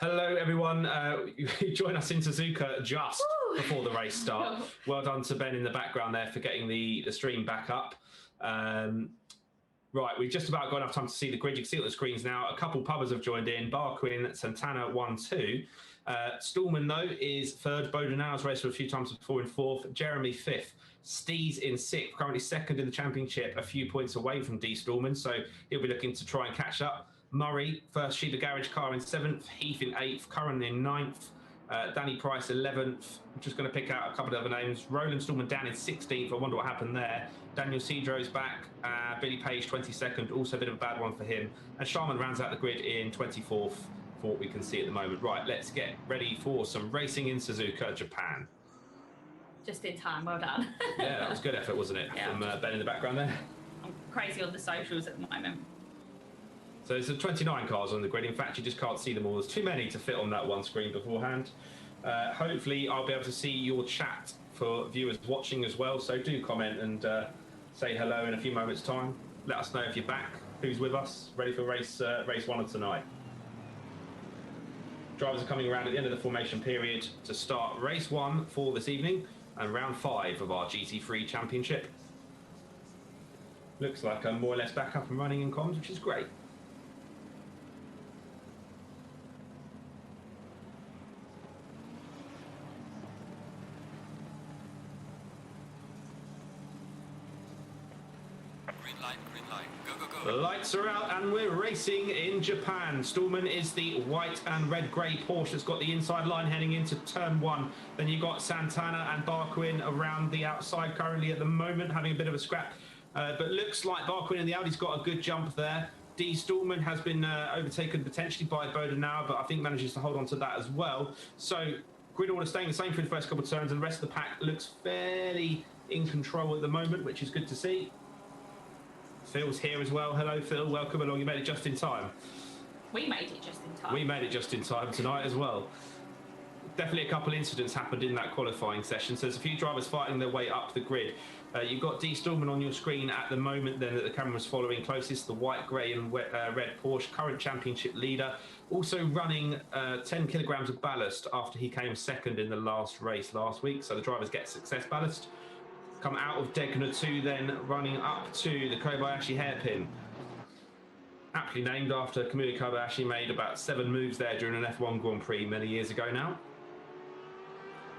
Hello, everyone. You join us in Suzuka just before the race start. Well done to Ben in the background there for getting the stream back up. Right, we've just about got enough time to see the grid. You can see it on the screens now. A couple pubbers have joined in. Barquin, Santana, 1-2. Stallman, though, is third. Bodenau's raced a few times before in fourth. Jeremy, fifth. Stees in sixth, currently second in the championship, a few points away from D. Stallman, so he'll be looking to try and catch up. Murray, first Sheila Garage car in seventh. Heath in eighth. Curran in ninth. Danny Price, 11th. I'm just going to pick out a couple of other names. Roland Stallman down in 16th. I wonder what happened there. Daniel Cedro's back. Billy Page, 22nd. Also a bit of a bad one for him. And Sharman rounds out the grid in 24th for what we can see at the moment. Right, let's get ready for some racing in Suzuka, Japan. Just in time, well done. Yeah, that was good effort, wasn't it? Yeah. From Ben in the background there. I'm crazy on the socials at the moment. So there's 29 cars on the grid. In fact, you just can't see them all. There's too many to fit on that one screen beforehand. Hopefully, I'll be able to see your chat for viewers watching as well. So do comment and say hello in a few moments' time. Let us know if you're back, who's with us, ready for race one of tonight. Drivers are coming around at the end of the formation period to start race one for this evening and round 5 of our GT3 Championship. Looks like I'm more or less back up and running in comms, which is great. Green light, go, go, go. The lights are out and we're racing in Japan. Stallman is the white and red-grey Porsche that's got the inside line heading into turn 1. Then you've got Santana and Barquin around the outside currently at the moment, having a bit of a scrap. But looks like Barquin in the Audi's got a good jump there. D. Stallman has been overtaken potentially by Bodenauer, but I think manages to hold on to that as well. So grid order staying the same for the first couple of turns, and the rest of the pack looks fairly in control at the moment, which is good to see. Phil's here as well. Hello, Phil. Welcome along. You made it just in time. We made it just in time. We made it just in time tonight as well. Definitely a couple of incidents happened in that qualifying session. So there's a few drivers fighting their way up the grid. You've got D. Stallman on your screen at the moment then that the camera's following closest, the white, grey and red Porsche, current championship leader. Also running 10 kilograms of ballast after he came second in the last race last week. So the drivers get success ballast. Come out of Degner 2 then, running up to the Kobayashi hairpin. Aptly named after Kamui Kobayashi, made about 7 moves there during an F1 Grand Prix many years ago now.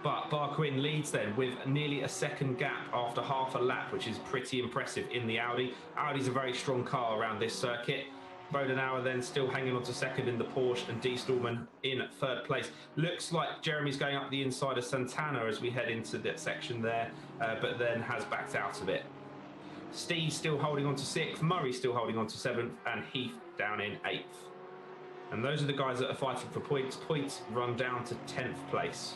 But Barquin leads then with nearly a second gap after half a lap, which is pretty impressive in the Audi. Audi's a very strong car around this circuit. Bodenauer then still hanging on to second in the Porsche, and D. Stallman in third place. Looks like Jeremy's going up the inside of Santana as we head into that section there, but then has backed out of it. Steve's still holding on to 6th, Murray still holding on to 7th, and Heath down in 8th. And those are the guys that are fighting for points. Points run down to 10th place.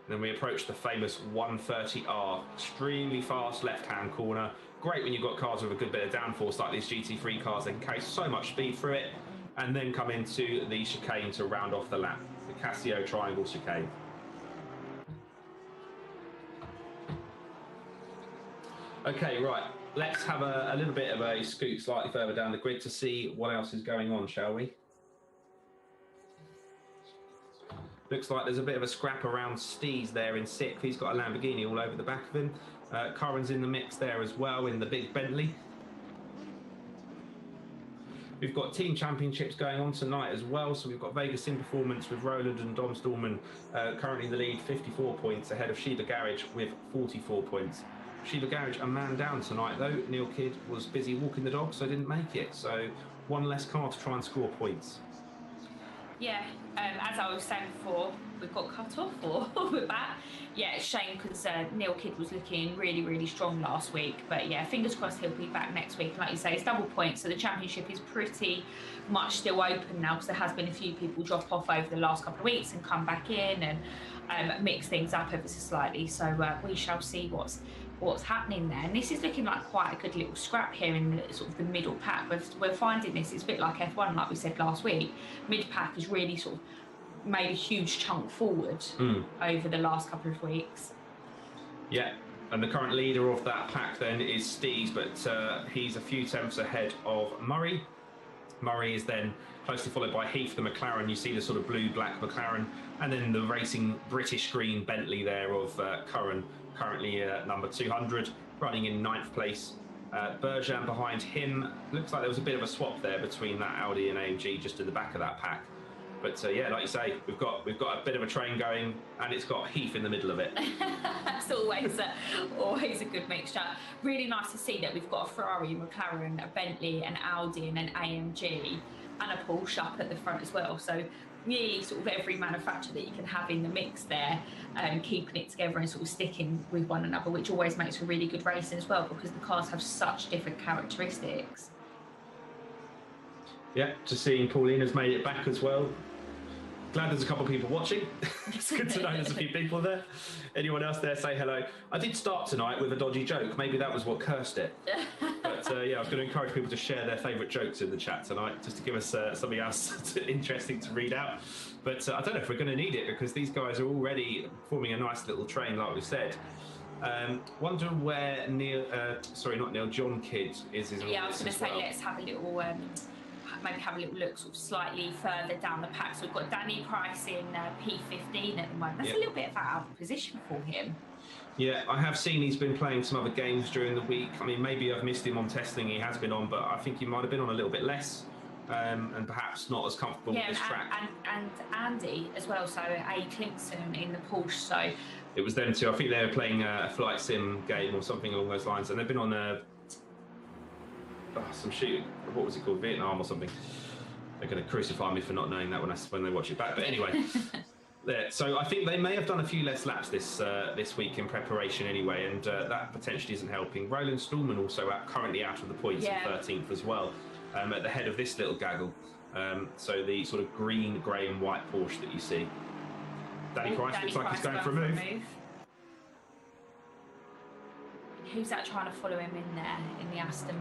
Then we approach the famous 130R, extremely fast left-hand corner. Great when you've got cars with a good bit of downforce like these GT3 cars. They can carry so much speed through it, and then come into the chicane to round off the lap, the Casio Triangle chicane. Okay, right, let's have a little bit of a scoot slightly further down the grid to see what else is going on, shall we? Looks like there's a bit of a scrap around Steve's there in 6th. He's got a Lamborghini all over the back of him. Curran's in the mix there as well in the big Bentley. We've got team championships going on tonight as well. So we've got Vegas in performance with Roland and Dom Stallman currently in the lead, 54 points ahead of Shiba Garage with 44 points. Shiba Garage a man down tonight though. Neil Kidd was busy walking the dog, so didn't make it. So one less car to try and score points. Yeah, as I was saying before, we've got cut off or we're back. Yeah, it's a shame because Neil Kidd was looking really, really strong last week. But yeah, fingers crossed he'll be back next week. Like you say, it's double points, so the championship is pretty much still open now because there has been a few people drop off over the last couple of weeks and come back in and mix things up ever so slightly. So we shall see what's happening there. And this is looking like quite a good little scrap here in the, sort of the middle pack. We're finding this, it's a bit like F1, like we said last week. Mid pack has really sort of made a huge chunk forward over the last couple of weeks. Yeah, and the current leader of that pack then is Steve's, but he's a few tenths ahead of Murray. Murray is then closely followed by Heath, the McLaren. You see the sort of blue-black McLaren, and then the racing British green Bentley there of Curran, currently number 200, running in 9th place. Bergeron behind him. Looks like there was a bit of a swap there between that Audi and AMG just in the back of that pack. But yeah, like you say, we've got a bit of a train going, and it's got Heath in the middle of it. That's always a good mixture. Really nice to see that we've got a Ferrari, McLaren, a Bentley, an Audi, and an AMG, and a Porsche up at the front as well. So nearly sort of every manufacturer that you can have in the mix there, keeping it together and sort of sticking with one another, which always makes for really good racing as well, because the cars have such different characteristics. Yeah, just seeing Paulina's made it back as well. Glad there's a couple of people watching. It's good to know there's a few people there. Anyone else there, say hello. I did start tonight with a dodgy joke. Maybe that was what cursed it. But yeah, I was going to encourage people to share their favourite jokes in the chat tonight, just to give us something else interesting to read out. But I don't know if we're going to need it, because these guys are already forming a nice little train, like we said. Wonder where John Kidd is. Yeah, I was going to say, let's have a little... maybe have a little look sort of slightly further down the pack. So we've got Danny Price in P15 at the moment. That's a little bit of out of position for him. Yeah, I have seen he's been playing some other games during the week. I mean, maybe I've missed him on testing. He has been on, but I think he might have been on a little bit less, and perhaps not as comfortable with this track. And Andy as well, so A. Klinkson in the Porsche. So it was them two. I think they were playing a flight sim game or something along those lines, and they've been on some shooting. What was it called? Vietnam or something. They're going to crucify me for not knowing that when they watch it back. But anyway, there. So I think they may have done a few less laps this week in preparation anyway, and that potentially isn't helping. Roland Stallman also currently out of the points, 13th as well, at the head of this little gaggle. So the sort of green, grey, and white Porsche that you see. Danny Price looks like he's going for a move. Who's that trying to follow him in there in the Aston?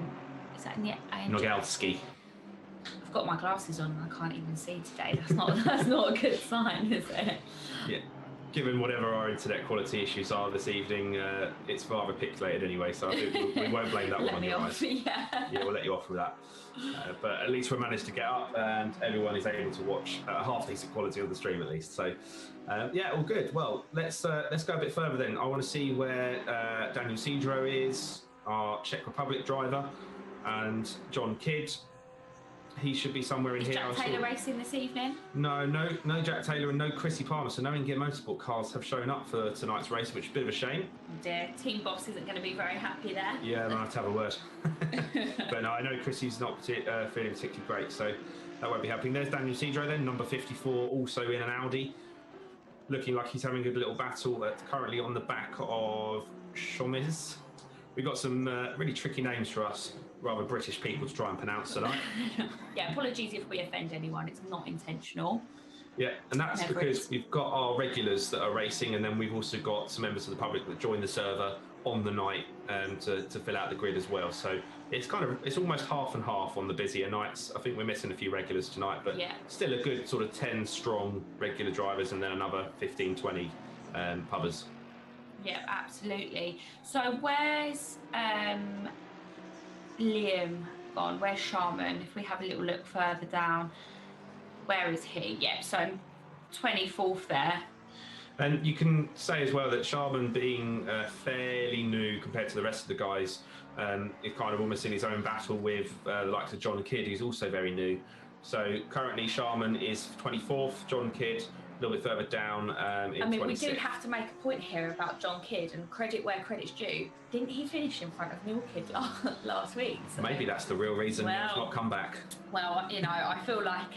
Is that in the Nogalski. I've got my glasses on and I can't even see today. That's not a good sign, is it? Yeah. Given whatever our internet quality issues are this evening, it's rather pixelated anyway, so I think we won't blame that one on your eyes. Yeah, we'll let you off with that. But at least we managed to get up, and everyone is able to watch half decent quality on the stream at least. So, yeah, all good. Well, let's go a bit further then. I want to see where Daniel Cedro is, our Czech Republic driver, and John Kidd. He should be somewhere in here. Jack Taylor racing this evening? No Jack Taylor and no Chrissy Palmer. So no InGear Motorsport cars have shown up for tonight's race, which is a bit of a shame. Dear, team boss isn't going to be very happy there. Yeah, I'll have to have a word. But no, I know Chrissy's not feeling particularly great, so that won't be happening. There's Daniel Cedro then, number 54, also in an Audi. Looking like he's having a good little battle currently on the back of Chomiz. We've got some really tricky names for us rather British people to try and pronounce tonight. Yeah, apologies if we offend anyone. It's not intentional. Yeah, and that's because we've got our regulars that are racing, and then we've also got some members of the public that join the server on the night to fill out the grid as well. So it's almost half and half on the busier nights. I think we're missing a few regulars tonight, but still a good sort of 10 strong regular drivers, and then another 15, 20 pubbers. Yeah, absolutely. So where's Liam gone? Where's Sharman? If we have a little look further down, where is he? Yeah, so 24th there. And you can say as well that Sharman, being fairly new compared to the rest of the guys, is kind of almost in his own battle with the likes of John Kidd, who's also very new. So currently Sharman is 24th, John Kidd a little bit further down in 26th. We do have to make a point here about John Kidd, and credit where credit's due. Didn't he finish in front of Neil Kidd last week? So maybe that's the real reason he's not come back. Well, I feel like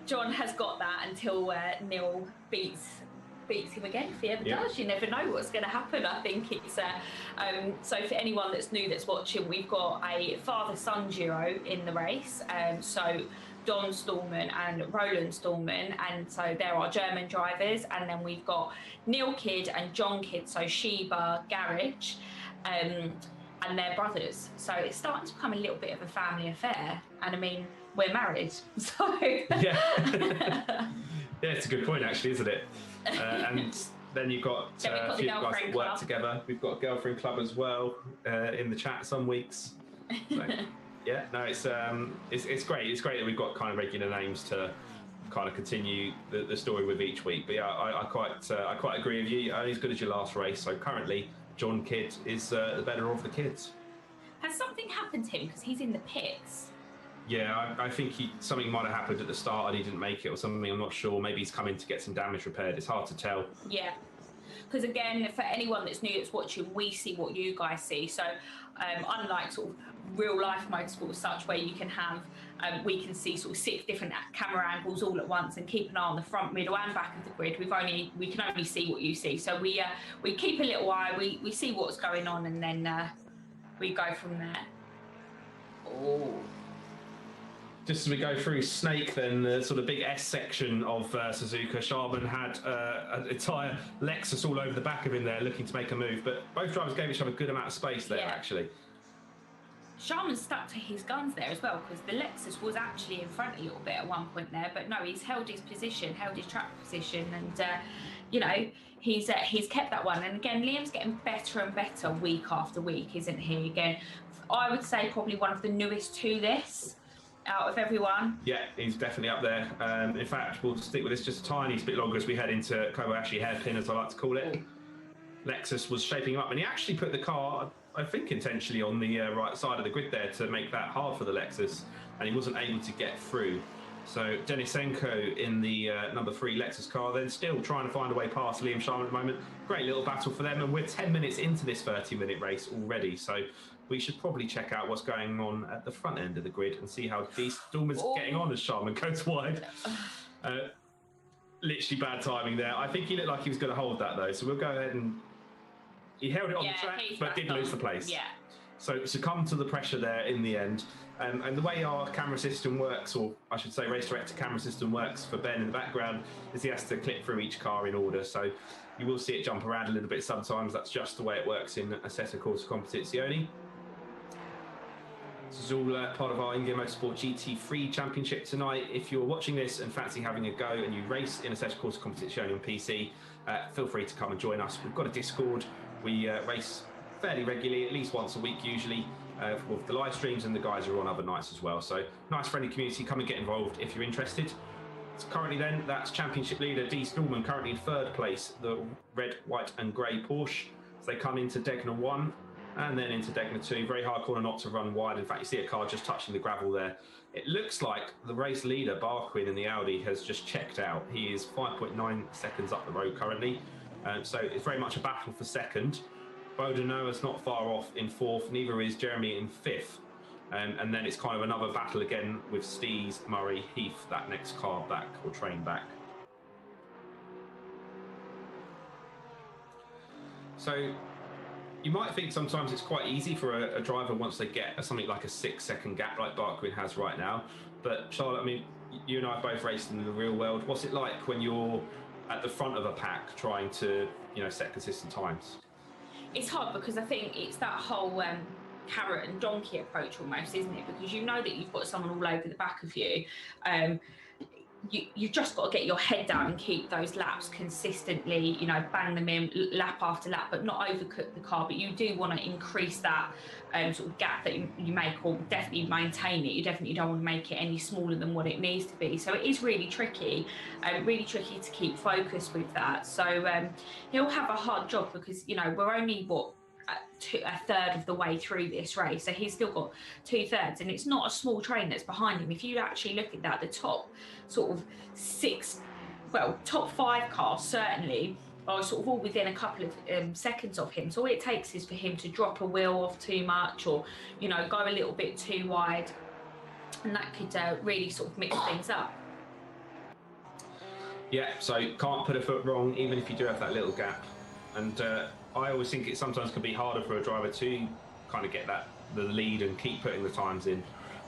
John has got that until Neil beats him again. If he ever does, you never know what's going to happen. I think it's so for anyone that's new that's watching, we've got a father-son duo in the race. So Don Stallman and Roland Stallman, and so there are German drivers, and then we've got Neil Kidd and John Kidd, so Sheba Garage, and they're brothers. So it's starting to become a little bit of a family affair, and I mean, we're married, so yeah, it's a good point actually, isn't it? And then you've got a few guys that work together. We've got a girlfriend club as well in the chat some weeks. So. Yeah, no, it's great. It's great that we've got kind of regular names to kind of continue the story with each week. But yeah, I quite agree with you. Only as good as your last race. So currently, John Kidd is the better of the kids. Has something happened to him because he's in the pits? Yeah, I think something might have happened at the start and he didn't make it or something. I'm not sure. Maybe he's come in to get some damage repaired. It's hard to tell. Yeah. Because again, for anyone that's new that's watching, we see what you guys see. So unlike sort of real life motorsport as such, where you can have, we can see sort of 6 different camera angles all at once and keep an eye on the front, middle and back of the grid. We can only see what you see. So we keep a little eye, we see what's going on, and then we go from there. Oh. Just as we go through Snake, then the sort of big S section of Suzuka, Sharman had an entire Lexus all over the back of him there, looking to make a move. But both drivers gave each other a good amount of space there, actually. Sharman stuck to his guns there as well, because the Lexus was actually in front a little bit at one point there. But no, he's held his position, held his track position, and you know, he's kept that one. And again, Liam's getting better and better week after week, isn't he? Again, I would say probably one of the newest to this out of everyone. Yeah, he's definitely up there. In fact, we'll stick with this just a tiny bit longer as we head into Kobayashi hairpin, as I like to call it. Lexus was shaping him up, and he actually put the car, I think intentionally, on the right side of the grid there to make that hard for the Lexus, and he wasn't able to get through. So Denisenko in the number 3 Lexus car, then still trying to find a way past Liam Sharman at the moment. Great little battle for them, and we're 10 minutes into this 30-minute race already, so we should probably check out what's going on at the front end of the grid and see how Stormer's getting on as Sharman goes wide. Literally bad timing there. I think he looked like he was going to hold that though, so we'll go ahead and... He held it on the track, but did lose the place. Yeah. So succumbed to the pressure there in the end. And the way our camera system works, or I should say Race Director camera system works for Ben in the background, is he has to click through each car in order. So you will see it jump around a little bit sometimes. That's just the way it works in Assetto Corsa Competizione. This is all part of our InGear Motorsport GT3 Championship tonight. If you're watching this and fancy having a go and you race in Assetto Corsa Competizione on PC, feel free to come and join us. We've got a Discord. We race fairly regularly, at least once a week usually, with the live streams, and the guys are on other nights as well. So nice friendly community. Come and get involved if you're interested. So currently then, that's championship leader D. Stallman, currently in 3rd place, the red, white and grey Porsche. So they come into Degner 1 and then into Degner 2. Very hard corner not to run wide. In fact, you see a car just touching the gravel there. It looks like the race leader, Barquin, in the Audi, has just checked out. He is 5.9 seconds up the road currently. So it's very much a battle for 2nd. Bodenoa's not far off in 4th, neither is Jeremy in 5th. And then it's kind of another battle again with Stees, Murray, Heath, that next car back, or train back. So you might think sometimes it's quite easy for a driver once they get something like a 6-second gap like Barquin has right now. But Charlotte, I mean, you and I have both raced in the real world. What's it like when you're at the front of a pack trying to, you know, set consistent times? It's hard because I think it's that whole carrot and donkey approach almost, isn't it? Because you know that you've got someone all over the back of you. You've just got to get your head down and keep those laps consistently, you know, bang them in lap after lap, but not overcook the car. But you do want to increase that sort of gap that you make, or definitely maintain it. You definitely don't want to make it any smaller than what it needs to be. So it is really tricky to keep focused with that. So he'll have a hard job because, you know, we're only, a third of the way through this race, so he's still got 2/3, and it's not a small train that's behind him. If you actually look at that, the top sort of top 5 cars certainly are sort of all within a couple of seconds of him. So all it takes is for him to drop a wheel off too much, or, you know, go a little bit too wide, and that could really sort of mix things up. Yeah, so can't put a foot wrong even if you do have that little gap. And I always think it sometimes can be harder for a driver to kind of get the lead and keep putting the times in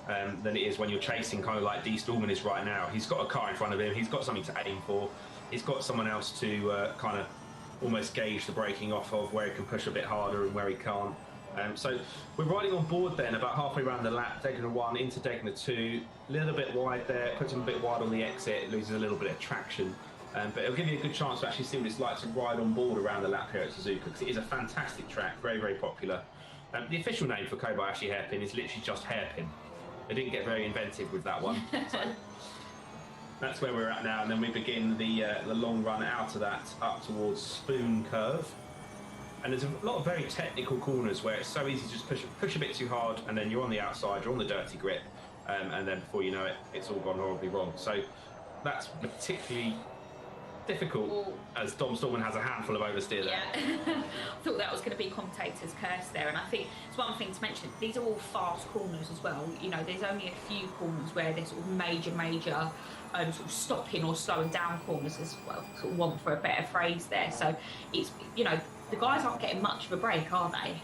than it is when you're chasing, kind of like D. Stallman is right now. He's got a car in front of him. He's got something to aim for. He's got someone else to kind of almost gauge the braking off of, where he can push a bit harder and where he can't. So we're riding on board then about halfway around the lap, Degner 1 into Degner 2, a little bit wide there, puts him a bit wide on the exit, loses a little bit of traction. But it'll give you a good chance to actually see what it's like to ride on board around the lap here at Suzuka, because it is a fantastic track, very, very popular. The official name for Kobayashi hairpin is literally just hairpin. They didn't get very inventive with that one. So that's where we're at now, and then we begin the long run out of that up towards Spoon Curve. And there's a lot of very technical corners where it's so easy to just push a bit too hard, and then you're on the outside, you're on the dirty grip, and then before you know it, it's all gone horribly wrong. So that's particularly difficult, as Dom Stallman has a handful of oversteer there. Yeah, I thought that was going to be commentator's curse there, and I think it's one thing to mention, these are all fast corners as well. You know, there's only a few corners where there's sort of major sort of stopping or slowing down corners as well, sort of want for a better phrase there. So it's, you know, the guys aren't getting much of a break, are they?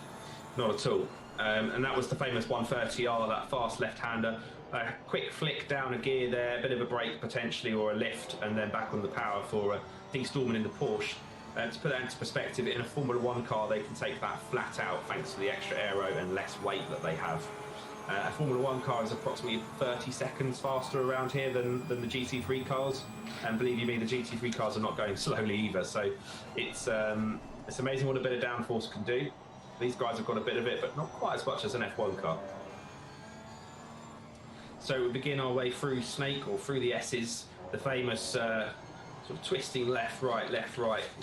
Not at all. And that was the famous 130R, that fast left-hander. A quick flick down a gear there, a bit of a brake potentially, or a lift, and then back on the power for D. Stallman in the Porsche. To put that into perspective, in a Formula 1 car, they can take that flat out thanks to the extra aero and less weight that they have. A Formula 1 car is approximately 30 seconds faster around here than the GT3 cars. And believe you me, the GT3 cars are not going slowly either. So it's amazing what a bit of downforce can do. These guys have got a bit of it, but not quite as much as an F1 car. So we begin our way through Snake, or through the S's, the famous sort of twisting left, right,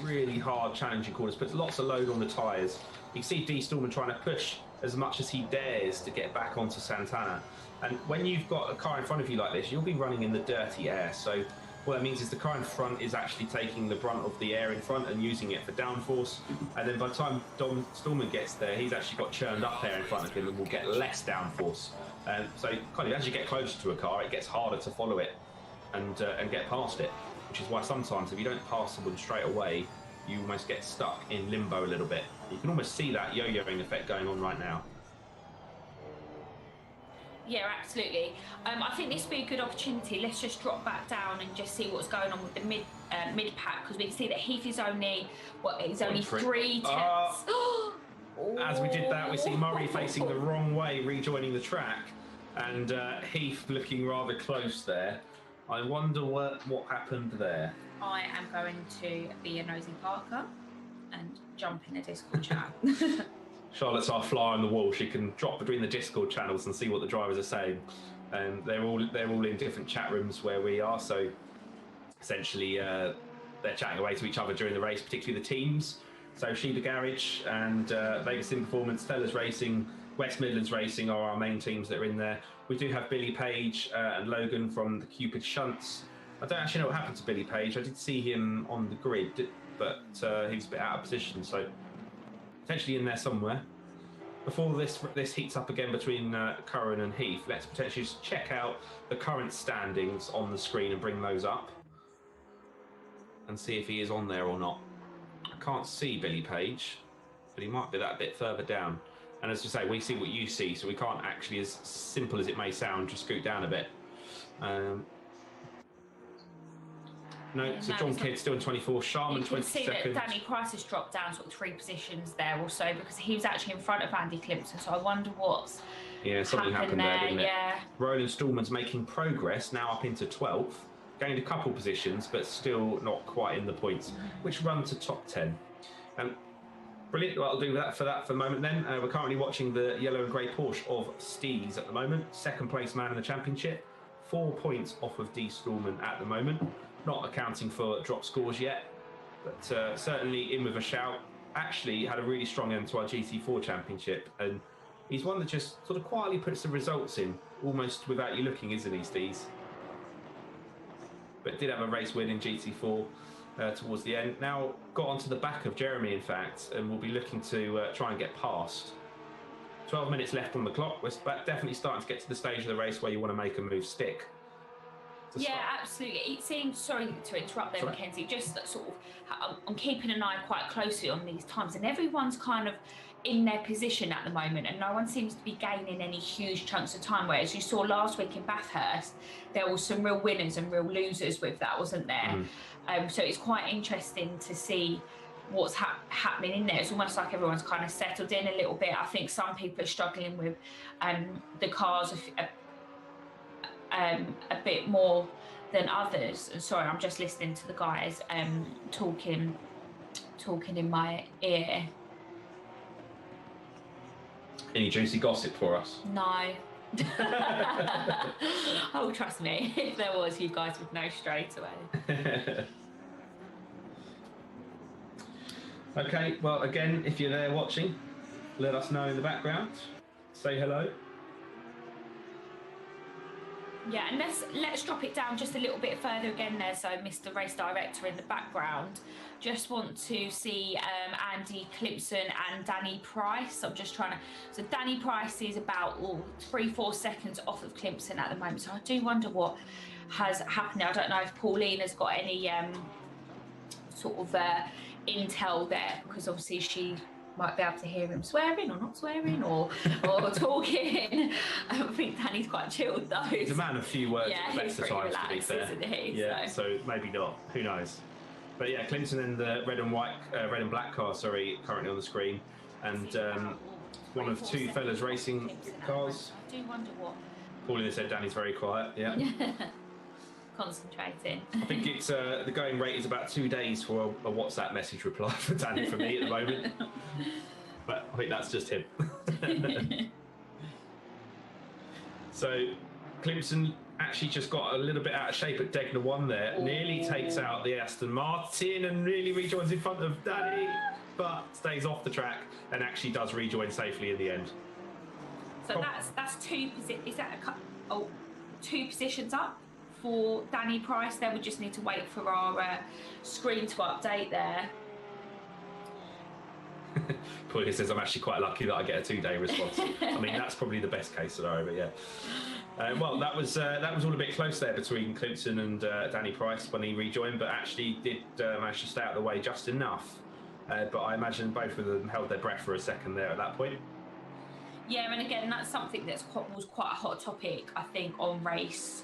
really hard, challenging corners, puts lots of load on the tyres. You can see D. Stallman trying to push as much as he dares to get back onto Santana. And when you've got a car in front of you like this, you'll be running in the dirty air. So what that means is the car in front is actually taking the brunt of the air in front and using it for downforce. And then by the time Dom Stallman gets there, he's actually got churned up air in front of him and will get less downforce. So kind of as you get closer to a car, it gets harder to follow it and get past it, which is why sometimes if you don't pass someone straight away, you almost get stuck in limbo a little bit. You can almost see that yo-yoing effect going on right now. Yeah, absolutely. I think this would be a good opportunity. Let's just drop back down and just see what's going on with the mid pack, because we can see that Heath is only three tenths. As we did that, we see Murray facing the wrong way, rejoining the track, and Heath looking rather close there. I wonder what happened there. I am going to be a nosy Parker and jump in the Discord chat. Charlotte's our fly on the wall. She can drop between the Discord channels and see what the drivers are saying. And they're all in different chat rooms where we are. So essentially, they're chatting away to each other during the race, particularly the teams. So Sheba Garage and Vegas In Performance, Fellas Racing, West Midlands Racing are our main teams that are in there. We do have Billy Page and Logan from the Cupid Shunts. I don't actually know what happened to Billy Page. I did see him on the grid, but he was a bit out of position, so potentially in there somewhere. Before this heats up again between Curran and Heath, let's potentially just check out the current standings on the screen and bring those up and see if he is on there or not. I can't see Billy Page, but he might be that bit further down. And as you say, we see what you see, so we can't actually, as simple as it may sound, just scoot down a bit. No, so John Kidd still in 24, Sharman 22nd. You can see that Danny Price has dropped down sort of 3 positions there also, because he was actually in front of Andy Clemson, so I wonder what's something happened there, didn't it? Yeah. Roland Stallman's making progress, now up into 12th, gained a couple positions, but still not quite in the points, which run to top 10. Brilliant. Well, I'll do that for the moment then. We're currently watching the yellow and grey Porsche of Stees at the moment. Second place man in the championship. 4 points off of D. Stallman at the moment. Not accounting for drop scores yet, but certainly in with a shout. Actually had a really strong end to our GT4 championship, and he's one that just sort of quietly puts the results in, almost without you looking, isn't he, Stees? But did have a race win in GT4 towards the end. Now got onto the back of Jeremy, in fact, and we'll be looking to try and get past. 12 minutes left on the clock. We're definitely starting to get to the stage of the race where you want to make a move stick. Yeah, absolutely. It seems, sorry to interrupt there, Mackenzie, just that sort of, I'm keeping an eye quite closely on these times, and everyone's kind of in their position at the moment, and no one seems to be gaining any huge chunks of time, whereas you saw last week in Bathurst, there was some real winners and real losers with that, wasn't there? So it's quite interesting to see what's happening in there. It's almost like everyone's kind of settled in a little bit. I think some people are struggling with the cars a bit more than others. And sorry, I'm just listening to the guys talking in my ear. Any juicy gossip for us? No. Oh, trust me, if there was, you guys would know straight away. Okay, well, again, if you're there watching, let us know in the background. Say hello. Yeah, and let's drop it down just a little bit further again there. So, Mr. Race Director in the background. Just want to see Andy Clipson and Danny Price. I'm just trying to. So, Danny Price is about 3-4 seconds off of Clipson at the moment. So, I do wonder what has happened. I don't know if Pauline has got any sort of intel there, because obviously she might be able to hear him swearing or not swearing or talking. I think Danny's quite chilled though. He's a man of few words Yeah, at the best of times, to be fair. isn't he? Yeah, so maybe not. Who knows? But yeah, Clinton and the red and black car, currently on the screen, and one of two fellas racing cars. I do wonder what. Pauline said Danny's very quiet. Yeah. Concentrating. I think it's the going rate is about 2 days for a WhatsApp message reply for Danny for me at the moment. But I think that's just him. So Clemson actually just got a little bit out of shape at Degner 1 there. Ooh. Nearly takes out the Aston Martin and really rejoins in front of Danny, but stays off the track and actually does rejoin safely in the end. So that's two positions up for Danny Price there. We just need to wait for our screen to update there. Pauline says I'm actually quite lucky that I get a 2-day response. I mean, that's probably the best case scenario, but yeah. Well, that was all a bit close there between Clinton and Danny Price when he rejoined, but actually did manage to stay out of the way just enough. But I imagine both of them held their breath for a second there at that point. Yeah, and again, that's something was quite a hot topic, I think, on race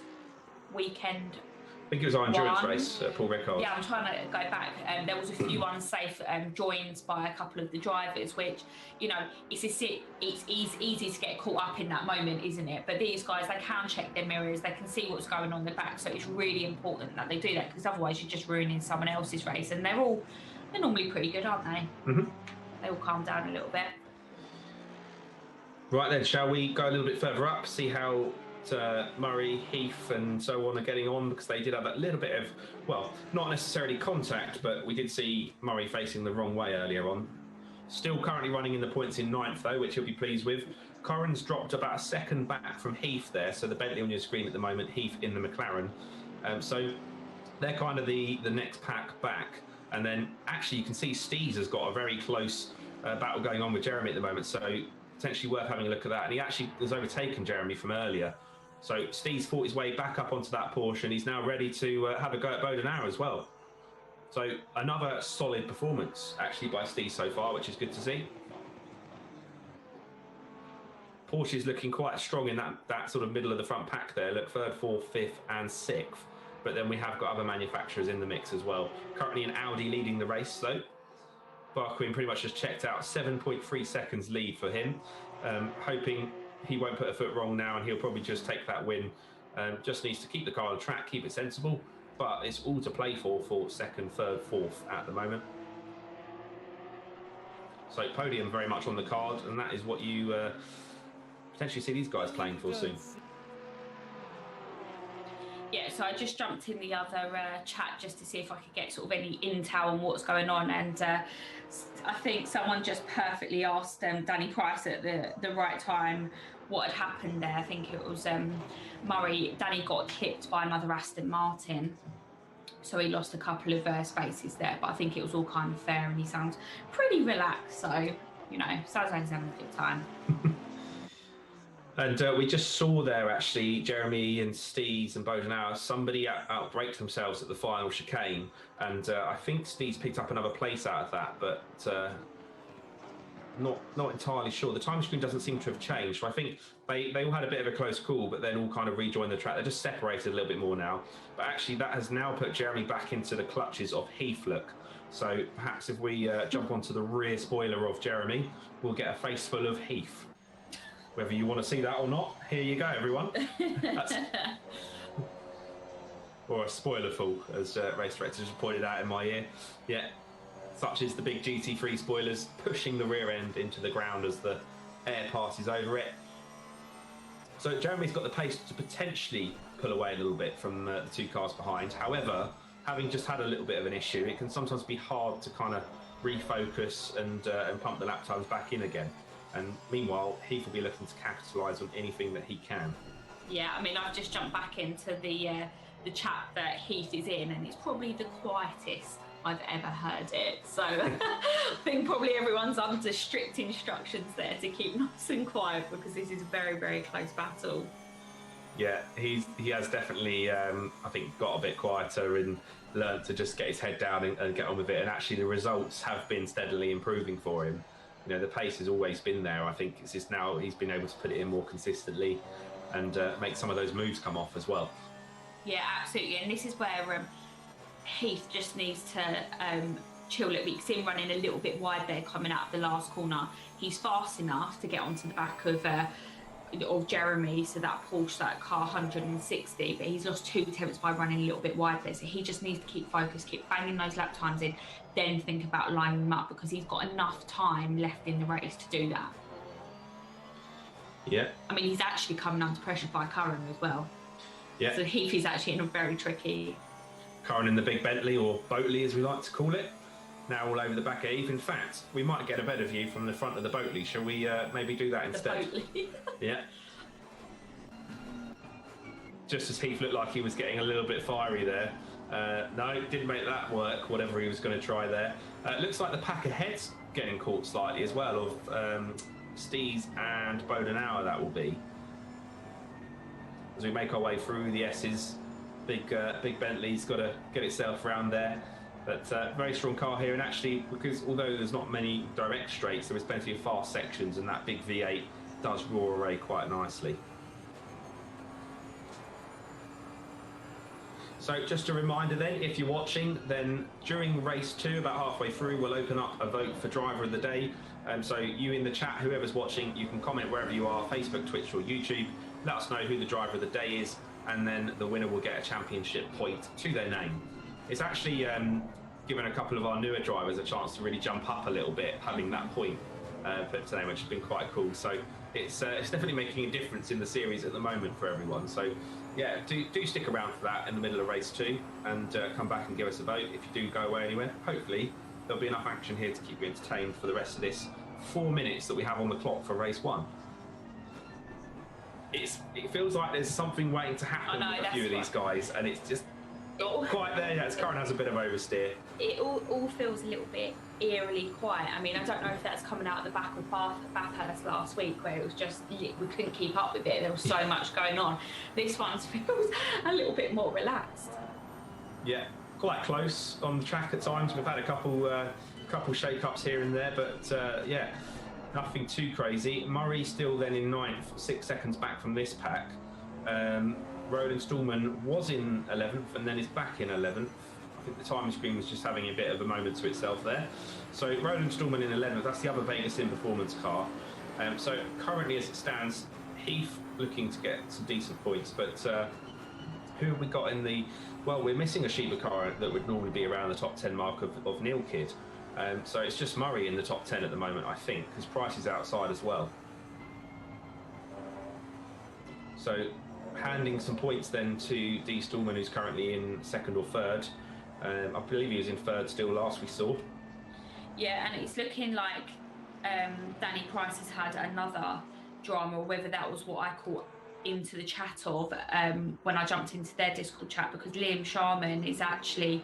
weekend. I think it was our endurance race, Paul Rickard. Yeah, I'm trying to go back. There was a few unsafe joins by a couple of the drivers, which, you know, it's easy to get caught up in that moment, isn't it? But these guys, they can check their mirrors, they can see what's going on in the back, so it's really important that they do that, because otherwise you're just ruining someone else's race. And they're normally pretty good, aren't they? Mm-hmm. They all calm down a little bit. Right then, shall we go a little bit further up, see how Murray, Heath and so on are getting on, because they did have that little bit of, well, not necessarily contact, but we did see Murray facing the wrong way earlier on. Still currently running in the points in 9th though, which he'll be pleased with. Corran's dropped about a second back from Heath there, so the Bentley on your screen at the moment, Heath in the McLaren. So they're kind of the next pack back. And then actually you can see Steez has got a very close battle going on with Jeremy at the moment, so potentially worth having a look at that. And he actually has overtaken Jeremy from earlier. So Steve's fought his way back up onto that Porsche, and he's now ready to have a go at Bodenauer as well. So another solid performance actually by Steve so far, which is good to see. Porsche is looking quite strong in that sort of middle of the front pack there. Look, 3rd, 4th, 5th and 6th. But then we have got other manufacturers in the mix as well. Currently an Audi leading the race though. Barquin pretty much just checked out, 7.3 seconds lead for him. Hoping he won't put a foot wrong now, and he'll probably just take that win. Just needs to keep the car on track, keep it sensible, but it's all to play for 2nd, 3rd, 4th at the moment. So podium very much on the card, and that is what you potentially see these guys playing for soon. Yeah, so I just jumped in the other chat just to see if I could get sort of any intel on what's going on, and I think someone just perfectly asked Danny Price at the right time what had happened there. I think it was Danny got clipped by another Aston Martin, so he lost a couple of spaces there, but I think it was all kind of fair, and he sounds pretty relaxed, so, you know, sounds like he's having a good time. And we just saw there, actually, Jeremy and Steez and Bodenauer, somebody outbraked themselves at the final chicane. And I think Steez picked up another place out of that, but not entirely sure. The time screen doesn't seem to have changed. So I think they all had a bit of a close call, but then all kind of rejoined the track. They're just separated a little bit more now. But actually, that has now put Jeremy back into the clutches of Heath, look. So perhaps if we jump onto the rear spoiler of Jeremy, we'll get a face full of Heath. Whether you want to see that or not, here you go, everyone. Or a spoiler full, as race director just pointed out in my ear. Yeah, such is the big GT3 spoilers, pushing the rear end into the ground as the air passes over it. So Jeremy's got the pace to potentially pull away a little bit from the two cars behind. However, having just had a little bit of an issue, it can sometimes be hard to kind of refocus and pump the lap times back in again. And meanwhile, Heath will be looking to capitalise on anything that he can. Yeah, I mean, I've just jumped back into the chat that Heath is in, and it's probably the quietest I've ever heard it. So I think probably everyone's under strict instructions there to keep nice and quiet, because this is a very, very close battle. Yeah, he has definitely, I think, got a bit quieter and learned to just get his head down and get on with it. And actually, the results have been steadily improving for him. You know, the pace has always been there. I think it's just now he's been able to put it in more consistently and make some of those moves come off as well. Yeah, absolutely. And this is where Heath just needs to chill a little bit. You can see him running a little bit wide there coming out of the last corner. He's fast enough to get onto the back of Jeremy, so that Porsche, that car 160, but he's lost 2 attempts by running a little bit wide there. So he just needs to keep focused, keep banging those lap times in, then think about lining them up, because he's got enough time left in the race to do that. Yeah. I mean, he's actually coming under pressure by Curran as well. Yeah. So Heath is actually in a very tricky... Curran in the big Bentley, or Boatley as we like to call it, now all over the back of Heath. In fact, we might get a better view from the front of the Boatley. Shall we maybe do that instead? Yeah. Just as Heath looked like he was getting a little bit fiery there. No, didn't make that work, whatever he was going to try there. Looks like the pack ahead's getting caught slightly as well, of Stees and Bodenauer, that will be. As we make our way through the S's, big Bentley's got to get itself around there. But very strong car here, and actually, because although there's not many direct straights, there is plenty of fast sections, and that big V8 does roar away quite nicely. So just a reminder then, if you're watching, then during race 2, about halfway through, we'll open up a vote for driver of the day. So you in the chat, whoever's watching, you can comment wherever you are, Facebook, Twitch or YouTube. Let us know who the driver of the day is, and then the winner will get a championship point to their name. It's actually given a couple of our newer drivers a chance to really jump up a little bit, having that point put to them, which has been quite cool. So it's definitely making a difference in the series at the moment for everyone. So yeah, do stick around for that in the middle of race 2, and come back and give us a vote if you do go away anywhere. Hopefully there'll be enough action here to keep you entertained for the rest of this 4 minutes that we have on the clock for race 1. It feels like there's something waiting to happen with a few of these guys, and it's just not quite there yet. Current has a bit of oversteer. It all feels a little bit eerily quiet. I mean, I don't know if that's coming out of the back of Bathurst last week, where it was just, we couldn't keep up with it. There was so much going on. This one feels a little bit more relaxed. Yeah, quite close on the track at times. We've had a couple shake-ups here and there, but yeah, nothing too crazy. Murray still then in 9th, 6 seconds back from this pack. Roland Stallman was in 11th and then is back in 11th. I think the timing screen was just having a bit of a moment to itself there. So Roland Stallman in 11th, that's the other Vegas in performance car. So currently as it stands, Heath looking to get some decent points, but who have we got in the... Well, we're missing a Shiba car that would normally be around the top 10 mark of Neil Kidd. So it's just Murray in the top 10 at the moment, I think, because Price is outside as well. So handing some points then to D. Stallman, who's currently in 2nd or 3rd. I believe he was in 3rd still last we saw. Yeah, and it's looking like Danny Price has had another drama, or whether that was what I caught into the chat of when I jumped into their Discord chat, because Liam Sharman is actually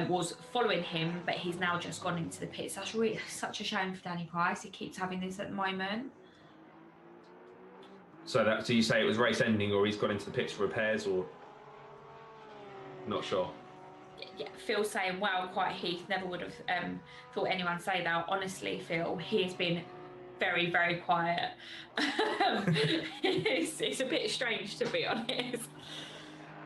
was following him, but he's now just gone into the pits. That's really such a shame for Danny Price. He keeps having this at the moment. So you say it was race ending, or he's gone into the pits for repairs, or not sure? Yeah, Phil saying, wow, quite Heath. Never would have thought anyone say that. Honestly, Phil, he has been very, very quiet. It's a bit strange, to be honest.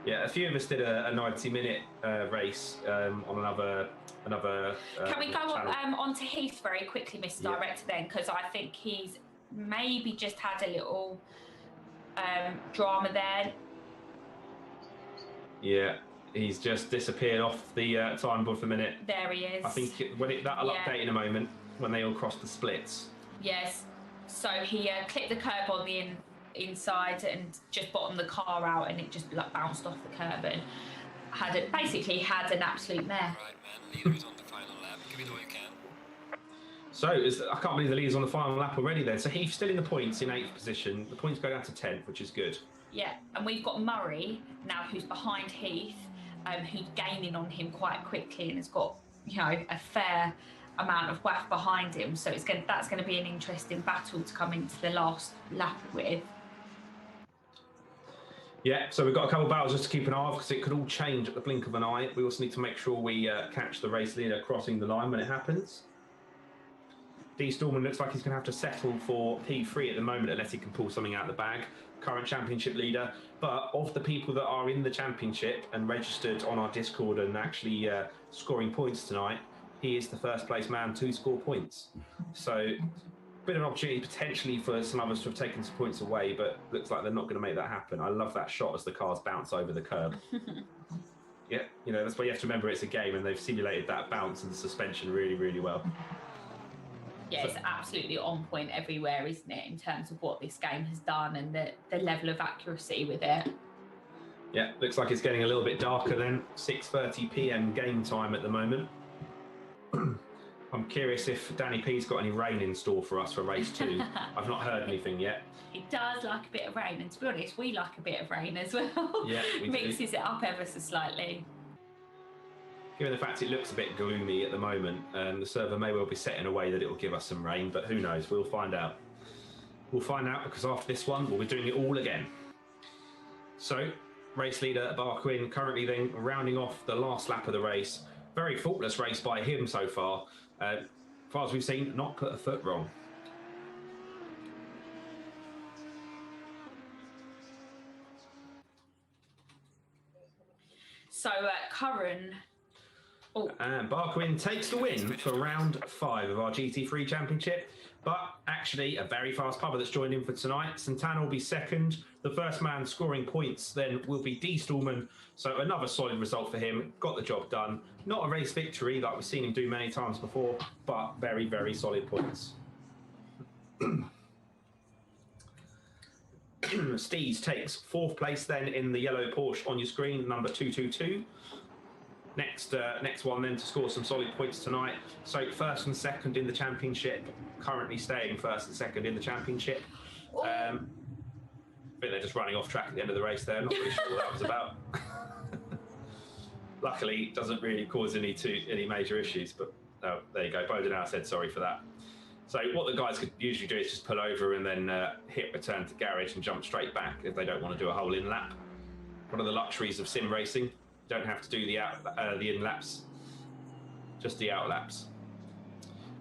Yeah, a few of us did a 90-minute race on another. Can we go on to Heath very quickly, Mr. Director, then? Because I think he's maybe just had a little drama there. Yeah, he's just disappeared off the time board for a minute. There he is. I think that'll update in a moment when they all cross the splits. Yes. So he clipped the curb on the inside and just bottomed the car out, and it just like bounced off the curb and basically had an absolute mare. Right, man. Leader is on the final lap. Give it all you can. So I can't believe the leader's on the final lap already then. So Heath's still in the points in 8th position. The points go down to 10th, which is good. Yeah, and we've got Murray now, who's behind Heath, who's gaining on him quite quickly and has got, you know, a fair amount of waff behind him. So that's going to be an interesting battle to come into the last lap with. Yeah, so we've got a couple of battles just to keep an eye on because it could all change at the blink of an eye. We also need to make sure we catch the race leader crossing the line when it happens. D. Stallman looks like he's going to have to settle for P3 at the moment unless he can pull something out of the bag. Current championship leader. But of the people that are in the championship and registered on our Discord and actually scoring points tonight, he is the first place man to score points. So bit of an opportunity potentially for some others to have taken some points away, but looks like they're not going to make that happen. I love that shot as the cars bounce over the curb. Yeah, you know, that's why you have to remember it's a game and they've simulated that bounce and the suspension really, really well. Yeah, it's absolutely on point everywhere, isn't it, in terms of what this game has done and the level of accuracy with it. Yeah, looks like it's getting a little bit darker then. 6:30 p.m. game time at the moment. I'm curious if Danny P's got any rain in store for us for race 2. I've not heard anything yet. It does like a bit of rain, and to be honest, we like a bit of rain as well. Yeah, we Mixes do. it up ever so slightly. Given the fact it looks a bit gloomy at the moment, the server may well be set in a way that it will give us some rain, but who knows? We'll find out. We'll find out because after this one, we'll be doing it all again. So, race leader Barquin currently then rounding off the last lap of the race. Very faultless race by him so far. As far as we've seen, not put a foot wrong. So, Curran... Oh. And Barquin takes the win for round 5 of our GT3 Championship. But actually, a very fast pubber that's joined in for tonight. Santana will be second. The first man scoring points then will be D. Stallman. So another solid result for him. Got the job done. Not a race victory like we've seen him do many times before, but very, very solid points. Steez takes 4th place then in the yellow Porsche on your screen, number 222. Next one then to score some solid points tonight. So 1st and 2nd in the championship, currently staying 1st and 2nd in the championship. I think they're just running off track at the end of the race there. Not really sure what that was about. Luckily, it doesn't really cause any major issues, but there you go. Bodenauer said sorry for that. So what the guys could usually do is just pull over and then hit return to garage and jump straight back if they don't want to do a whole in lap. One of the luxuries of sim racing. Don't have to do the in laps, just the out laps.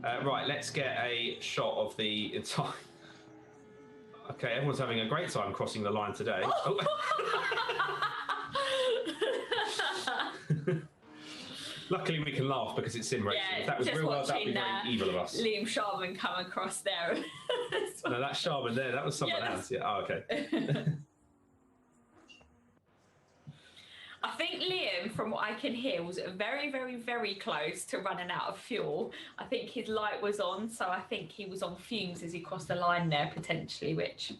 Right, let's get a shot of the entire. Okay, everyone's having a great time crossing the line today. Oh. Luckily, we can laugh because it's sim racing. Yeah, if that was real world, that'd be very evil of us. Liam Sharman come across there. No, that's Sharman there. That was someone else. Yeah. Oh, okay. I think Liam, from what I can hear, was very, very, very close to running out of fuel. I think his light was on, so I think he was on fumes as he crossed the line there, potentially, which...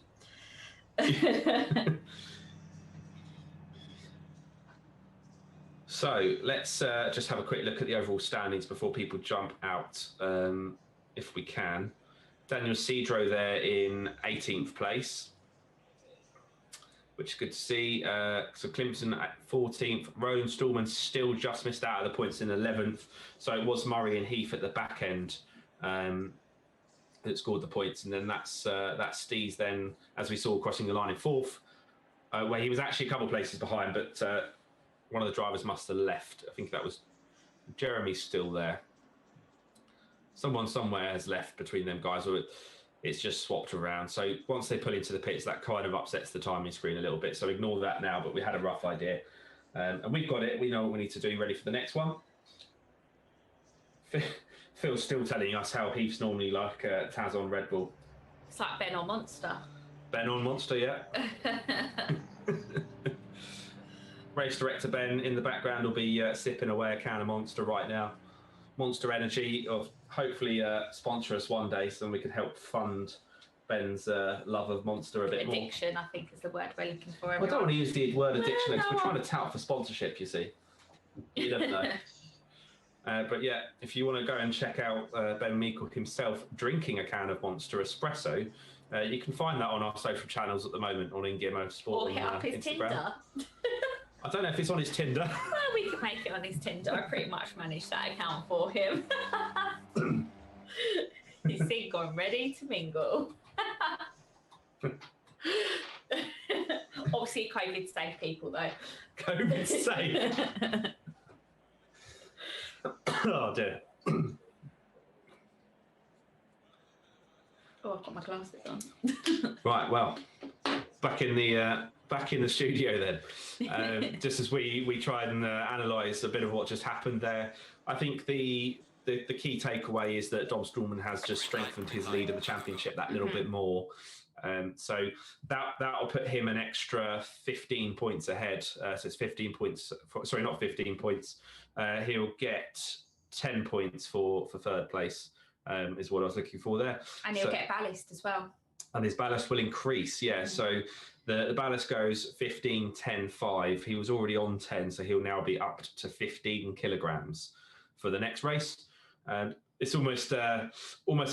So let's just have a quick look at the overall standings before people jump out, if we can. Daniel Cedro there in 18th place, which is good to see. So Clemson at 14th. Rowan Stallman still just missed out of the points in 11th. So it was Murray and Heath at the back end that scored the points. And then that's Steez then, as we saw, crossing the line in 4th, where he was actually a couple of places behind, but one of the drivers must have left. I think that was Jeremy's still there. Someone somewhere has left between them guys, or it's just swapped around. So once they pull into the pits, that kind of upsets the timing screen a little bit. So ignore that now, but we had a rough idea. And we've got it. We know what we need to do, ready for the next one. Phil's still telling us how Heath's normally like Taz on Red Bull. It's like Ben on Monster. Ben on Monster, yeah. Race director Ben in the background will be sipping away a can of Monster right now. Monster Energy, or hopefully sponsor us one day so we can help fund Ben's love of Monster a bit more. Addiction, I think, is the word we're looking for. Well, I don't want to use the word addiction because No. we're trying to tout for sponsorship, you see. You never know. But yeah, if you want to go and check out Ben Meikle himself drinking a can of Monster Espresso, you can find that on our social channels at the moment on InGear Motorsport. Or hit up his Instagram. Tinder. I don't know if it's on his Tinder. Well, we can make it on his Tinder. I pretty much managed that account for him. He's single and ready to mingle. Obviously, COVID safe people, though. COVID safe. Oh dear. Oh, I've got my glasses on. Right, well, back in the studio then. Just as we try and analyse a bit of what just happened there, I think the key takeaway is that Dom Stallman has just strengthened his lead in the championship that little bit more. So that'll put him an extra 15 points ahead. So it's 15 points. Sorry, not 15 points. He'll get 10 points for third place. Is what I was looking for there. And he'll get ballast as well. And his ballast will increase, yeah. So the ballast goes 15, 10, 5. He was already on 10, so he'll now be up to 15 kilograms for the next race. And it's almost a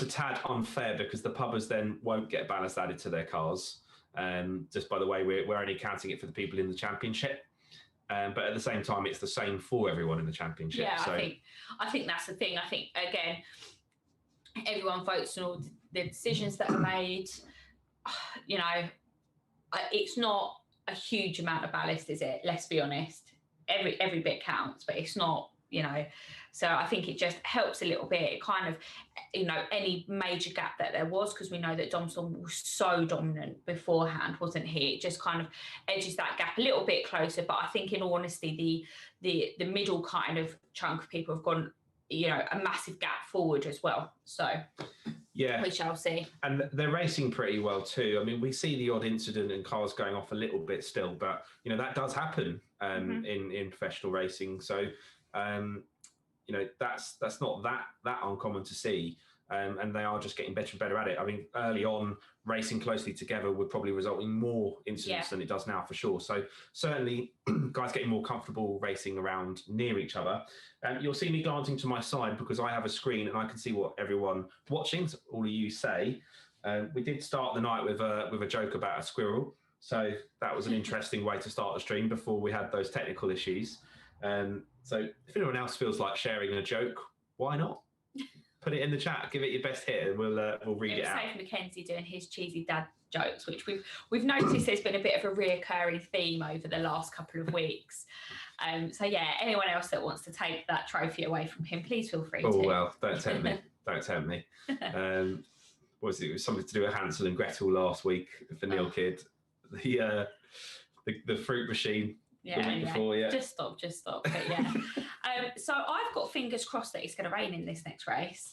tad unfair because the pubbers then won't get ballast added to their cars. Just by the way, we're only counting it for the people in the championship. But at the same time, it's the same for everyone in the championship. Yeah, so, I think that's the thing. I think, again, everyone votes on all the decisions that are made. You know, it's not a huge amount of ballast, is it? Let's be honest. Every bit counts, but it's not, you know. So I think it just helps a little bit. It kind of, you know, any major gap that there was, because we know that Domson was so dominant beforehand, wasn't he? It just kind of edges that gap a little bit closer. But I think, in all honesty, the middle kind of chunk of people have gone, you know, a massive gap forward as well. So yeah, we shall see. And they're racing pretty well too. I mean, we see the odd incident and cars going off a little bit still, but you know that does happen in professional racing. So you know that's not that uncommon to see. And they are just getting better and better at it. I mean, early on, racing closely together would probably result in more incidents than it does now, for sure. So certainly, guys getting more comfortable racing around near each other. You'll see me glancing to my side because I have a screen and I can see what everyone watching, so all of you, say. We did start the night with a joke about a squirrel. So that was an interesting way to start the stream before we had those technical issues. So if anyone else feels like sharing a joke, why not? Put it in the chat. Give it your best hit, and we'll read it out. Safe Mackenzie doing his cheesy dad jokes, which we've noticed there's been a bit of a reoccurring theme over the last couple of weeks. So yeah, anyone else that wants to take that trophy away from him, please feel free to. Oh well, don't tempt me. Don't tempt me. Was it was something to do with Hansel and Gretel last week for Neil Kidd? The fruit machine. Yeah, Just stop. But yeah. So I've got fingers crossed that it's going to rain in this next race.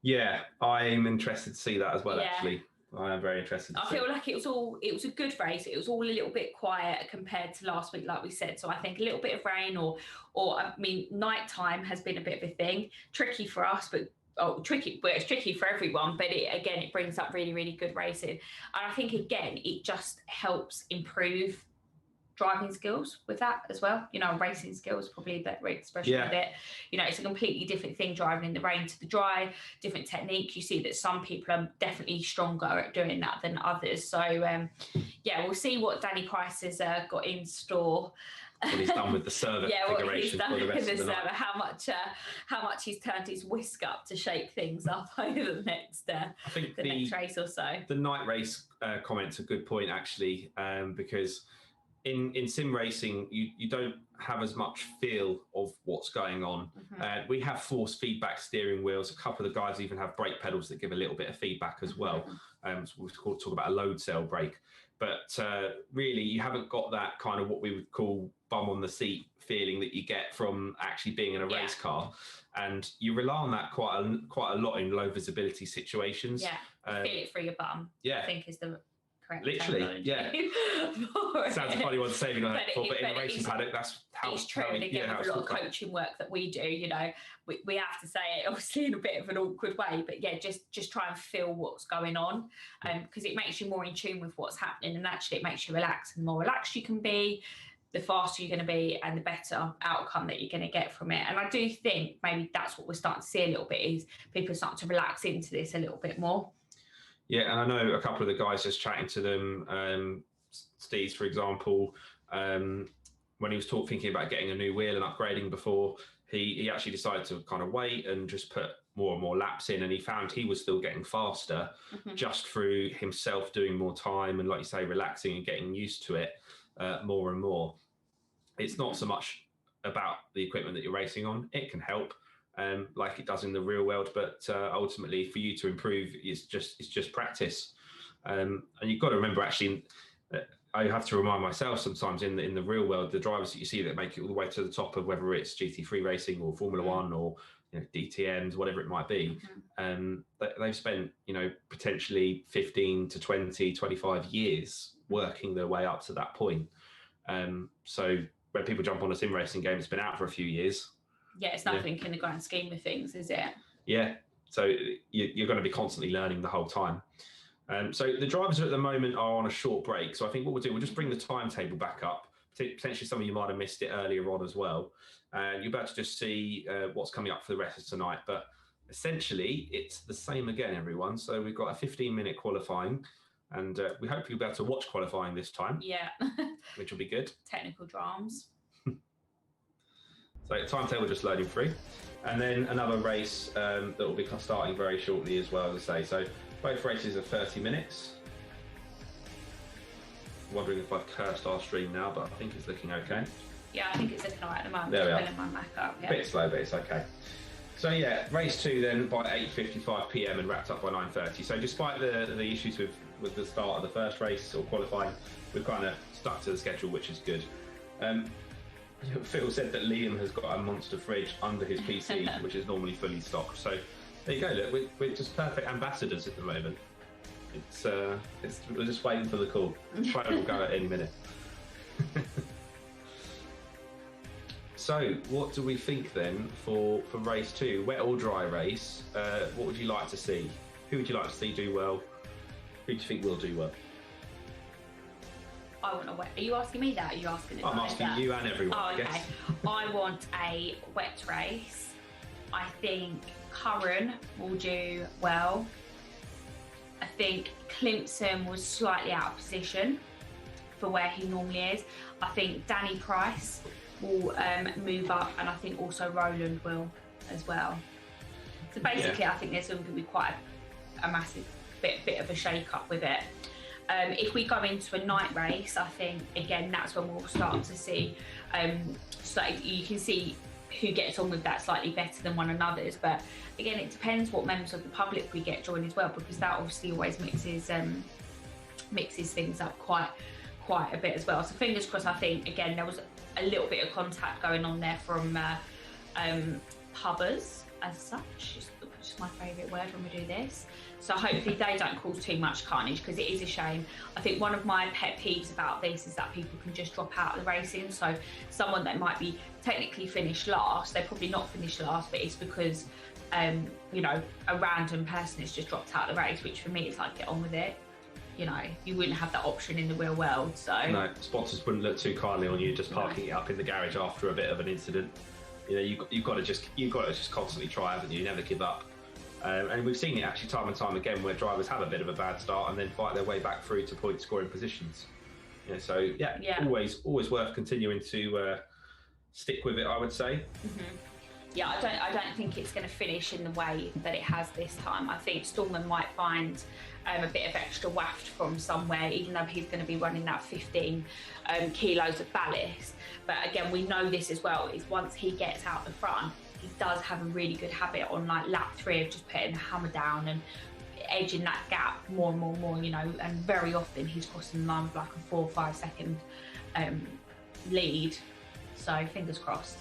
Yeah, I'm interested to see that as well. Actually, I am very interested. I feel like it was a good race. It was all a little bit quiet compared to last week, like we said. So I think a little bit of rain, or I mean, nighttime has been a bit of a thing. Tricky for us, but. Tricky. Well, it's tricky for everyone, but it brings up really, really good racing. And I think, again, it just helps improve driving skills with that as well. You know, racing skills, probably a better expression of it. You know, it's a completely different thing driving in the rain to the dry, different technique. You see that some people are definitely stronger at doing that than others. So, we'll see what Danny Price has got in store. What he's done with the server configuration for the rest of the night. How much he's turned his whisk up to shake things up over the next next race or so. The night race comment's a good point, actually, because in sim racing you don't have as much feel of what's going on. We have force feedback steering wheels. A couple of the guys even have brake pedals that give a little bit of feedback as well. So we'll talk about a load cell brake. But really, you haven't got that kind of what we would call bum on the seat feeling that you get from actually being in a race car, and you rely on that quite a lot in low visibility situations. Yeah, feel it through your bum. Yeah, I think is the correct. Literally, yeah. Sounds a funny one to say, but in a racing paddock, that's it's true, and again, with a lot of coaching work that we do, you know, we have to say it obviously in a bit of an awkward way, but yeah, just try and feel what's going on, because it makes you more in tune with what's happening, and actually it makes you relax, and the more relaxed you can be, the faster you're going to be, and the better outcome that you're going to get from it. And I do think maybe that's what we're starting to see a little bit, is people starting to relax into this a little bit more. Yeah, and I know a couple of the guys, just chatting to them, Steve's, for example, when he was thinking about getting a new wheel and upgrading before, he actually decided to kind of wait and just put more and more laps in, and he found he was still getting faster just through himself doing more time and, like you say, relaxing and getting used to it more and more. It's not so much about the equipment that you're racing on. It can help, like it does in the real world, but ultimately for you to improve, it's just practice. And you've got to remember, actually, I have to remind myself sometimes in the real world, the drivers that you see that make it all the way to the top of, whether it's GT3 racing or Formula One or, you know, DTMs, whatever it might be, they've spent, you know, potentially 15 to 20, 25 years working their way up to that point. So when people jump on a sim racing game, it's been out for a few years. Yeah, it's nothing in the grand scheme of things, is it? Yeah, so you're going to be constantly learning the whole time. So the drivers at the moment are on a short break. So I think what we'll do, we'll just bring the timetable back up. Potentially some of you might have missed it earlier on as well. And you're about to just see what's coming up for the rest of tonight. But essentially, it's the same again, everyone. So we've got a 15-minute qualifying. And we hope you'll be able to watch qualifying this time. Yeah. Which will be good. Technical dramas. So timetable just loading through. And then another race that will be starting very shortly as well, as I say. So both races are 30 minutes. Wondering if I've cursed our stream now, but I think it's looking okay. Yeah, I think it's looking all right at the moment. There we are. My Mac up, yeah. Bit slow, but it's okay. So yeah, race 2 then by 8:55 p.m. and wrapped up by 9:30. So despite the issues with the start of the first race or qualifying, we've kind of stuck to the schedule, which is good. Phil said that Liam has got a monster fridge under his PC, which is normally fully stocked. So there you go. Look, we're just perfect ambassadors at the moment. We're just waiting for the call. Phone will go at any minute. So what do we think then for race 2, wet or dry race? What would you like to see? Who would you like to see do well? Who do you think will do well? I want a wet. Are you asking me that? Or are you asking it? I'm asking you and everyone. Oh, okay. I guess. I want a wet race. I think Curran will do well. I think Clemson was slightly out of position for where he normally is. I think Danny Price will move up, and I think also Roland will as well. So basically, I think there's going to be quite a massive bit of a shake-up with it. If we go into a night race, I think, again, that's when we'll start to see, so you can see who gets on with that slightly better than one another's. But again, it depends what members of the public we get join as well, because that obviously always mixes things up quite a bit as well. So fingers crossed. I think, again, there was a little bit of contact going on there from pubbers as such, which is my favourite word when we do this. So hopefully they don't cause too much carnage, because it is a shame. I think one of my pet peeves about this is that people can just drop out of the racing. So someone that might be technically finished last, they're probably not finished last, but it's because you know, a random person has just dropped out of the race, which for me is like, get on with it. You know, you wouldn't have that option in the real world. So no, sponsors wouldn't look too kindly on you just parking it up in the garage after a bit of an incident. You know, you've got to just constantly try, haven't you? Never give up. And we've seen it actually time and time again where drivers have a bit of a bad start and then fight their way back through to point scoring positions. You know, so yeah, always worth continuing to stick with it, I would say. Mm-hmm. Yeah, I don't think it's going to finish in the way that it has this time. I think Stallman might find a bit of extra waft from somewhere, even though he's going to be running that 15 kilos of ballast. But again, we know this as well, is once he gets out the front, he does have a really good habit on like lap 3 of just putting the hammer down and edging that gap more and more, you know, and very often he's crossing the line with like a 4 or 5 second lead. So fingers crossed.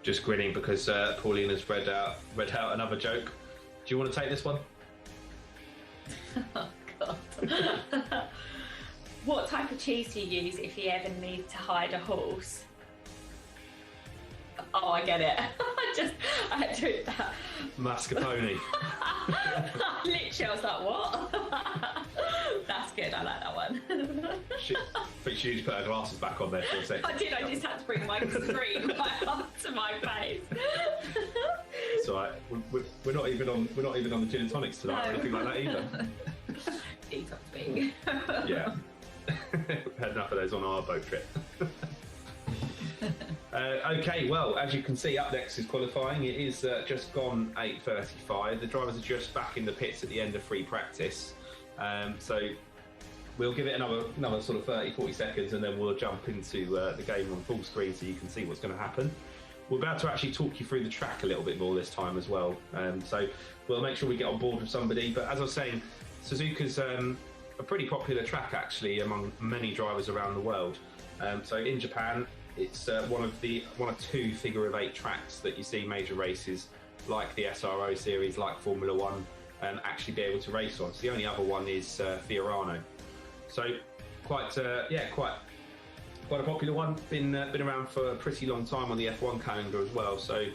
Just grinning because Pauline has read out another joke. Do you want to take this one? Oh God. What type of cheese do you use if you ever need to hide a horse? Oh, I get it. I had to do that. Mascarpone. Literally, I was like, what? That's good. I like that one. I think she needs to put her glasses back on there for a second. I did. I just had to bring my screen right up to my face. It's all right. We're not even on the gin and tonics tonight or anything like that either. Detoxing. Yeah. Had enough of those on our boat trip. Okay, well, as you can see, up next is qualifying. It is just gone 8:35. The drivers are just back in the pits at the end of free practice. So we'll give it another sort of 30-40 seconds, and then we'll jump into the game on full screen so you can see what's going to happen. We're about to actually talk you through the track a little bit more this time as well. So we'll make sure we get on board with somebody. But as I was saying, Suzuka's a pretty popular track actually among many drivers around the world. So in Japan, it's one of two figure-of-8 tracks that you see major races like the SRO series, like Formula One, actually be able to race on. So the only other one is Fiorano. So quite a popular one. Been around for a pretty long time on the F1 calendar as well. So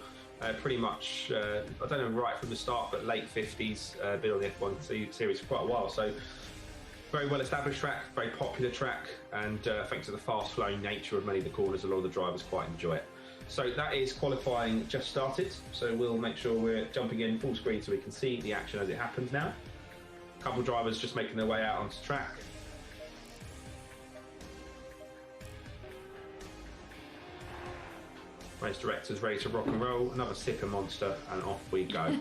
pretty much, I don't know right from the start, but late 50s, been on the F1 series for quite a while. So very well established track, very popular track, and thanks to the fast flowing nature of many of the corners, a lot of the drivers quite enjoy it. So that is qualifying just started. So we'll make sure we're jumping in full screen so we can see the action as it happens now. A couple of drivers just making their way out onto track. Race director's ready to rock and roll. Another sipper monster, and off we go.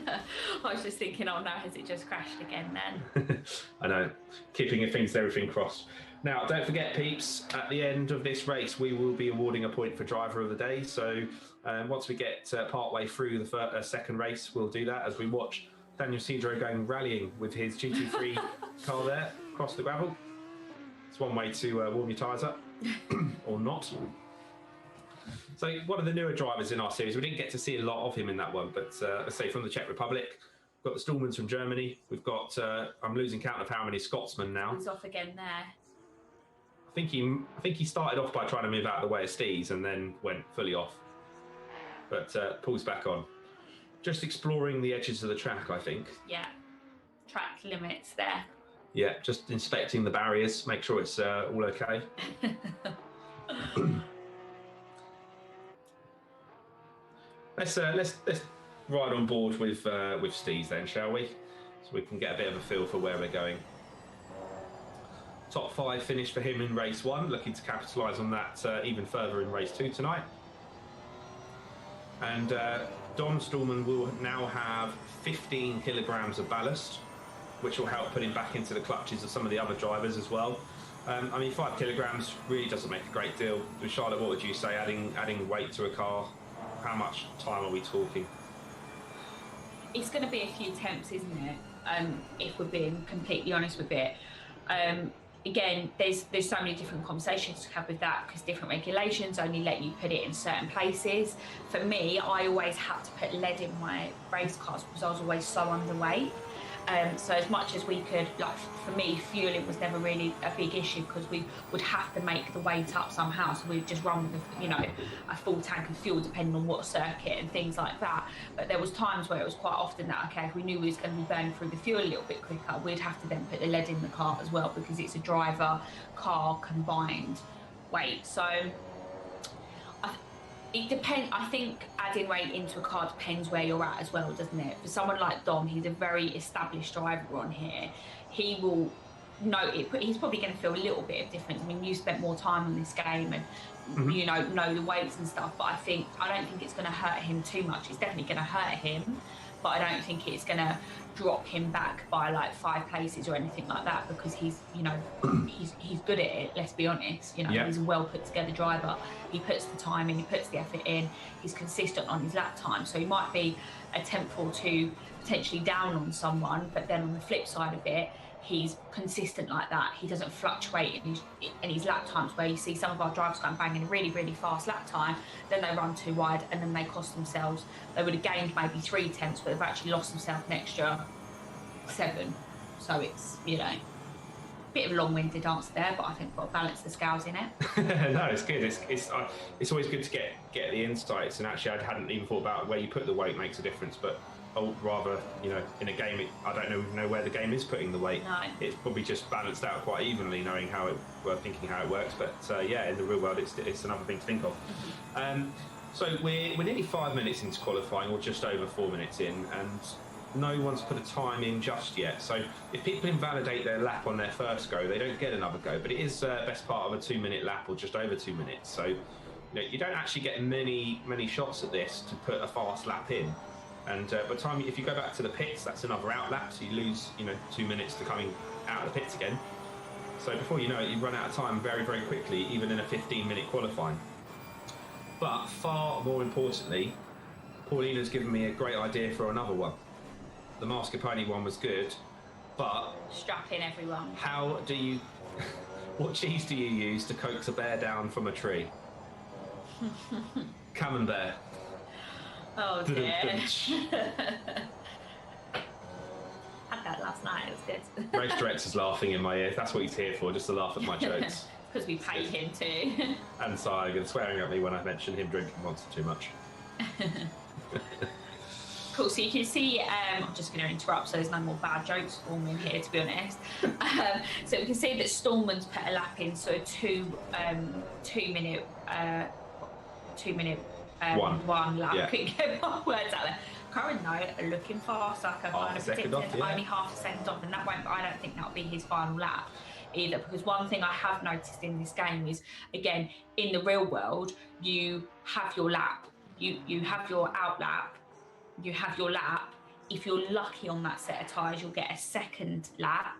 I was just thinking, oh no, has it just crashed again then? I know, keeping everything crossed. Now, don't forget, peeps, at the end of this race, we will be awarding a point for driver of the day. So once we get part way through the second race, we'll do that as we watch Daniel Cedro going rallying with his GT3 car there across the gravel. It's one way to warm your tyres up, or not. So one of the newer drivers in our series, we didn't get to see a lot of him in that one, but let's say from the Czech Republic, we've got the Stallmans from Germany. We've got, I'm losing count of how many Scotsmen now. He's off again there. I think he started off by trying to move out of the way of Stees and then went fully off, but pulls back on. Just exploring the edges of the track, I think. Yeah, track limits there. Yeah, just inspecting the barriers, make sure it's all okay. Let's ride on board with Stees then, shall we? So we can get a bit of a feel for where we're going. Top 5 finish for him in race 1, looking to capitalise on that even further in race 2 tonight. And Dom Stallman will now have 15 kilograms of ballast, which will help put him back into the clutches of some of the other drivers as well. I mean, 5 kilograms really doesn't make a great deal. Charlotte, what would you say, adding weight to a car? How much time are we talking? It's going to be a few temps, isn't it? If we're being completely honest with it. Again, there's so many different conversations to have with that because different regulations only let you put it in certain places. For me, I always had to put lead in my race cars because I was always so underweight. So as much as we could, like for me, fueling was never really a big issue because we would have to make the weight up somehow. So we'd just run with, a full tank of fuel depending on what circuit and things like that. But there was times where it was quite often that, okay, if we knew we was going to be burning through the fuel a little bit quicker, we'd have to then put the lead in the car as well because it's a driver car combined weight. So it depends. I think adding weight into a car depends where you're at as well, doesn't it? For someone like Dom, he's a very established driver on here. He will know it. He's probably going to feel a little bit of difference. I mean, you spent more time on this game and know the weights and stuff. But I don't think it's going to hurt him too much. It's definitely going to hurt him, but I don't think it's going to drop him back by like 5 places or anything like that because he's good at it. Let's be honest. He's a well put together driver. He puts the time in, he puts the effort in. He's consistent on his lap time, so he might be a tenth or two potentially down on someone, but then on the flip side of it, he's consistent like that. He doesn't fluctuate in his lap times where you see some of our drivers going banging a really, really fast lap time, then they run too wide and then they cost themselves. They would have gained maybe 3 tenths, but they've actually lost themselves an extra 7. So it's, bit bit of a long-winded answer there, but I think we've got to balance the scales in it. No, it's good. It's always good to get the insights. And actually, I hadn't even thought about where you put the weight makes a difference. But I would rather, in a game, I don't know where the game is putting the weight. No. It's probably just balanced out quite evenly, knowing thinking how it works. But in the real world, it's another thing to think of. So we're nearly 5 minutes into qualifying, or just over 4 minutes in, and no one's put a time in just yet. So if people invalidate their lap on their first go, they don't get another go. But it is best part of a 2 minute lap, or just over 2 minutes. So you don't actually get many shots at this to put a fast lap in. And by the time, if you go back to the pits, that's another out lap. So you lose 2 minutes to coming out of the pits again. So before you know it, you run out of time very, very quickly, even in a 15-minute qualifying. But far more importantly, Paulina's given me a great idea for another one. The mascarpone one was good, but... Strap in, everyone. What cheese do you use to coax a bear down from a tree? Camembert. Oh dear. Had that last night, it was good. Race director's laughing in my ear. That's what he's here for, just to laugh at my jokes. Because we paid him to. And Saigon swearing at me when I mentioned him drinking Monster too much. Cool, so you can see, I'm just going to interrupt so there's no more bad jokes for me here, to be honest. So we can see that Stallman's put a lap in, so a two minute one lap. Yeah. Couldn't get my words out there. Current note, looking fast, like I kind of predicted, only half a second off, and I don't think that'll be his final lap either, because one thing I have noticed in this game is, again, in the real world, you have your lap, you have your out lap, you have your lap. If you're lucky on that set of tyres, you'll get a second lap,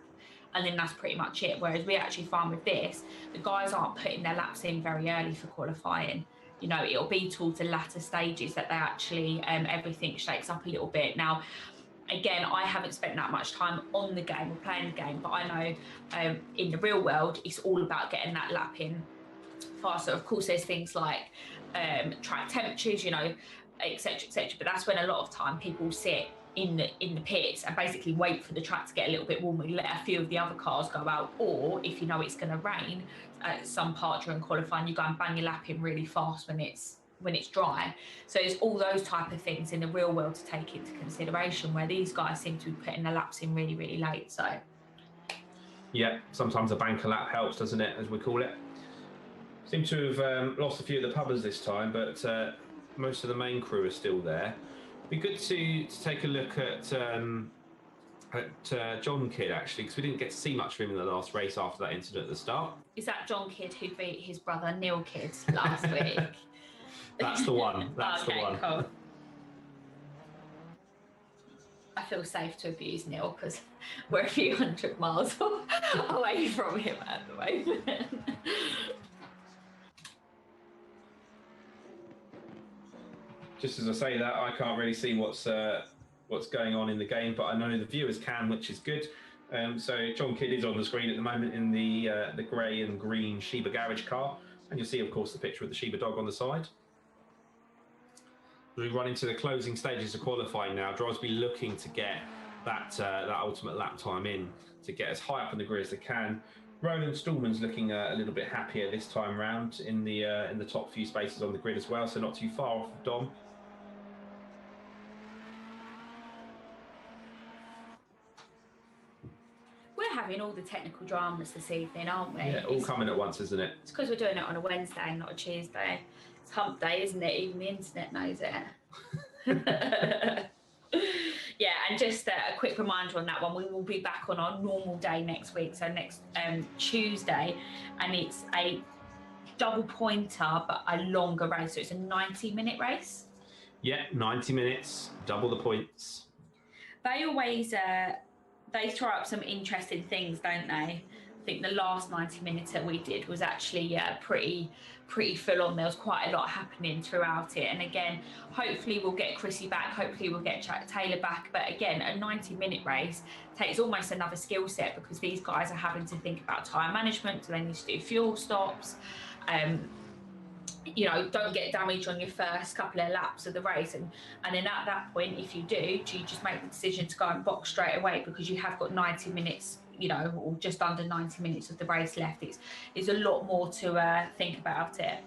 and then that's pretty much it. Whereas we actually find with this, the guys aren't putting their laps in very early for qualifying. It'll be towards the latter stages that they actually, everything shakes up a little bit. Now, again, I haven't spent that much time on the game or playing the game, but I know in the real world, it's all about getting that lap in faster. Of course, there's things like track temperatures, etc., etc. But that's when a lot of time people sit in the pits and basically wait for the track to get a little bit warmer, let a few of the other cars go out, or if it's going to rain at some part during qualifying, you go and bang your lap in really fast when it's dry. So there's all those type of things in the real world to take into consideration, where these guys seem to be putting their laps in really, really late. So yeah, sometimes a banker lap helps, doesn't it, as we call it. Seem to have lost a few of the pubbers this time, but most of the main crew are still there. Be good to take a look at John Kidd, actually, because we didn't get to see much of him in the last race after that incident at the start. Is that John Kidd who beat his brother Neil Kidd last week? That's the one. That's okay, the one. Cool. I feel safe to abuse Neil because we're a few hundred miles away from him at the moment. Just as I say that, I can't really see what's going on in the game, but I know the viewers can, which is good. So John Kidd is on the screen at the moment in the grey and green Shiba garage car, and you'll see, of course, the picture of the Shiba dog on the side. We run into the closing stages of qualifying now. Drivers will be looking to get that ultimate lap time in, to get as high up in the grid as they can. Roland Stallman's looking a little bit happier this time round in the top few spaces on the grid as well, so not too far off of Dom. We're having all the technical dramas this evening, aren't we? Yeah, all coming at once, isn't it? It's because we're doing it on a Wednesday, not a Tuesday. It's hump day, isn't it? Even the internet knows it. Yeah, and just a quick reminder on that one, we will be back on our normal day next week, so next Tuesday, and it's a double pointer, but a longer race, so it's a 90-minute race. Yeah, 90 minutes, double the points. They always... they throw up some interesting things, don't they? I think the last 90 minutes that we did was actually pretty full on. There was quite a lot happening throughout it. And again, hopefully we'll get Chrissy back. Hopefully we'll get Taylor back. But again, a 90-minute race takes almost another skill set, because these guys are having to think about tyre management. Do they need to do fuel stops? Don't get damage on your first couple of laps of the race. And then at that point, if you do you just make the decision to go and box straight away, because you have got 90 minutes or just under 90 minutes of the race left. It's a lot more to think about it.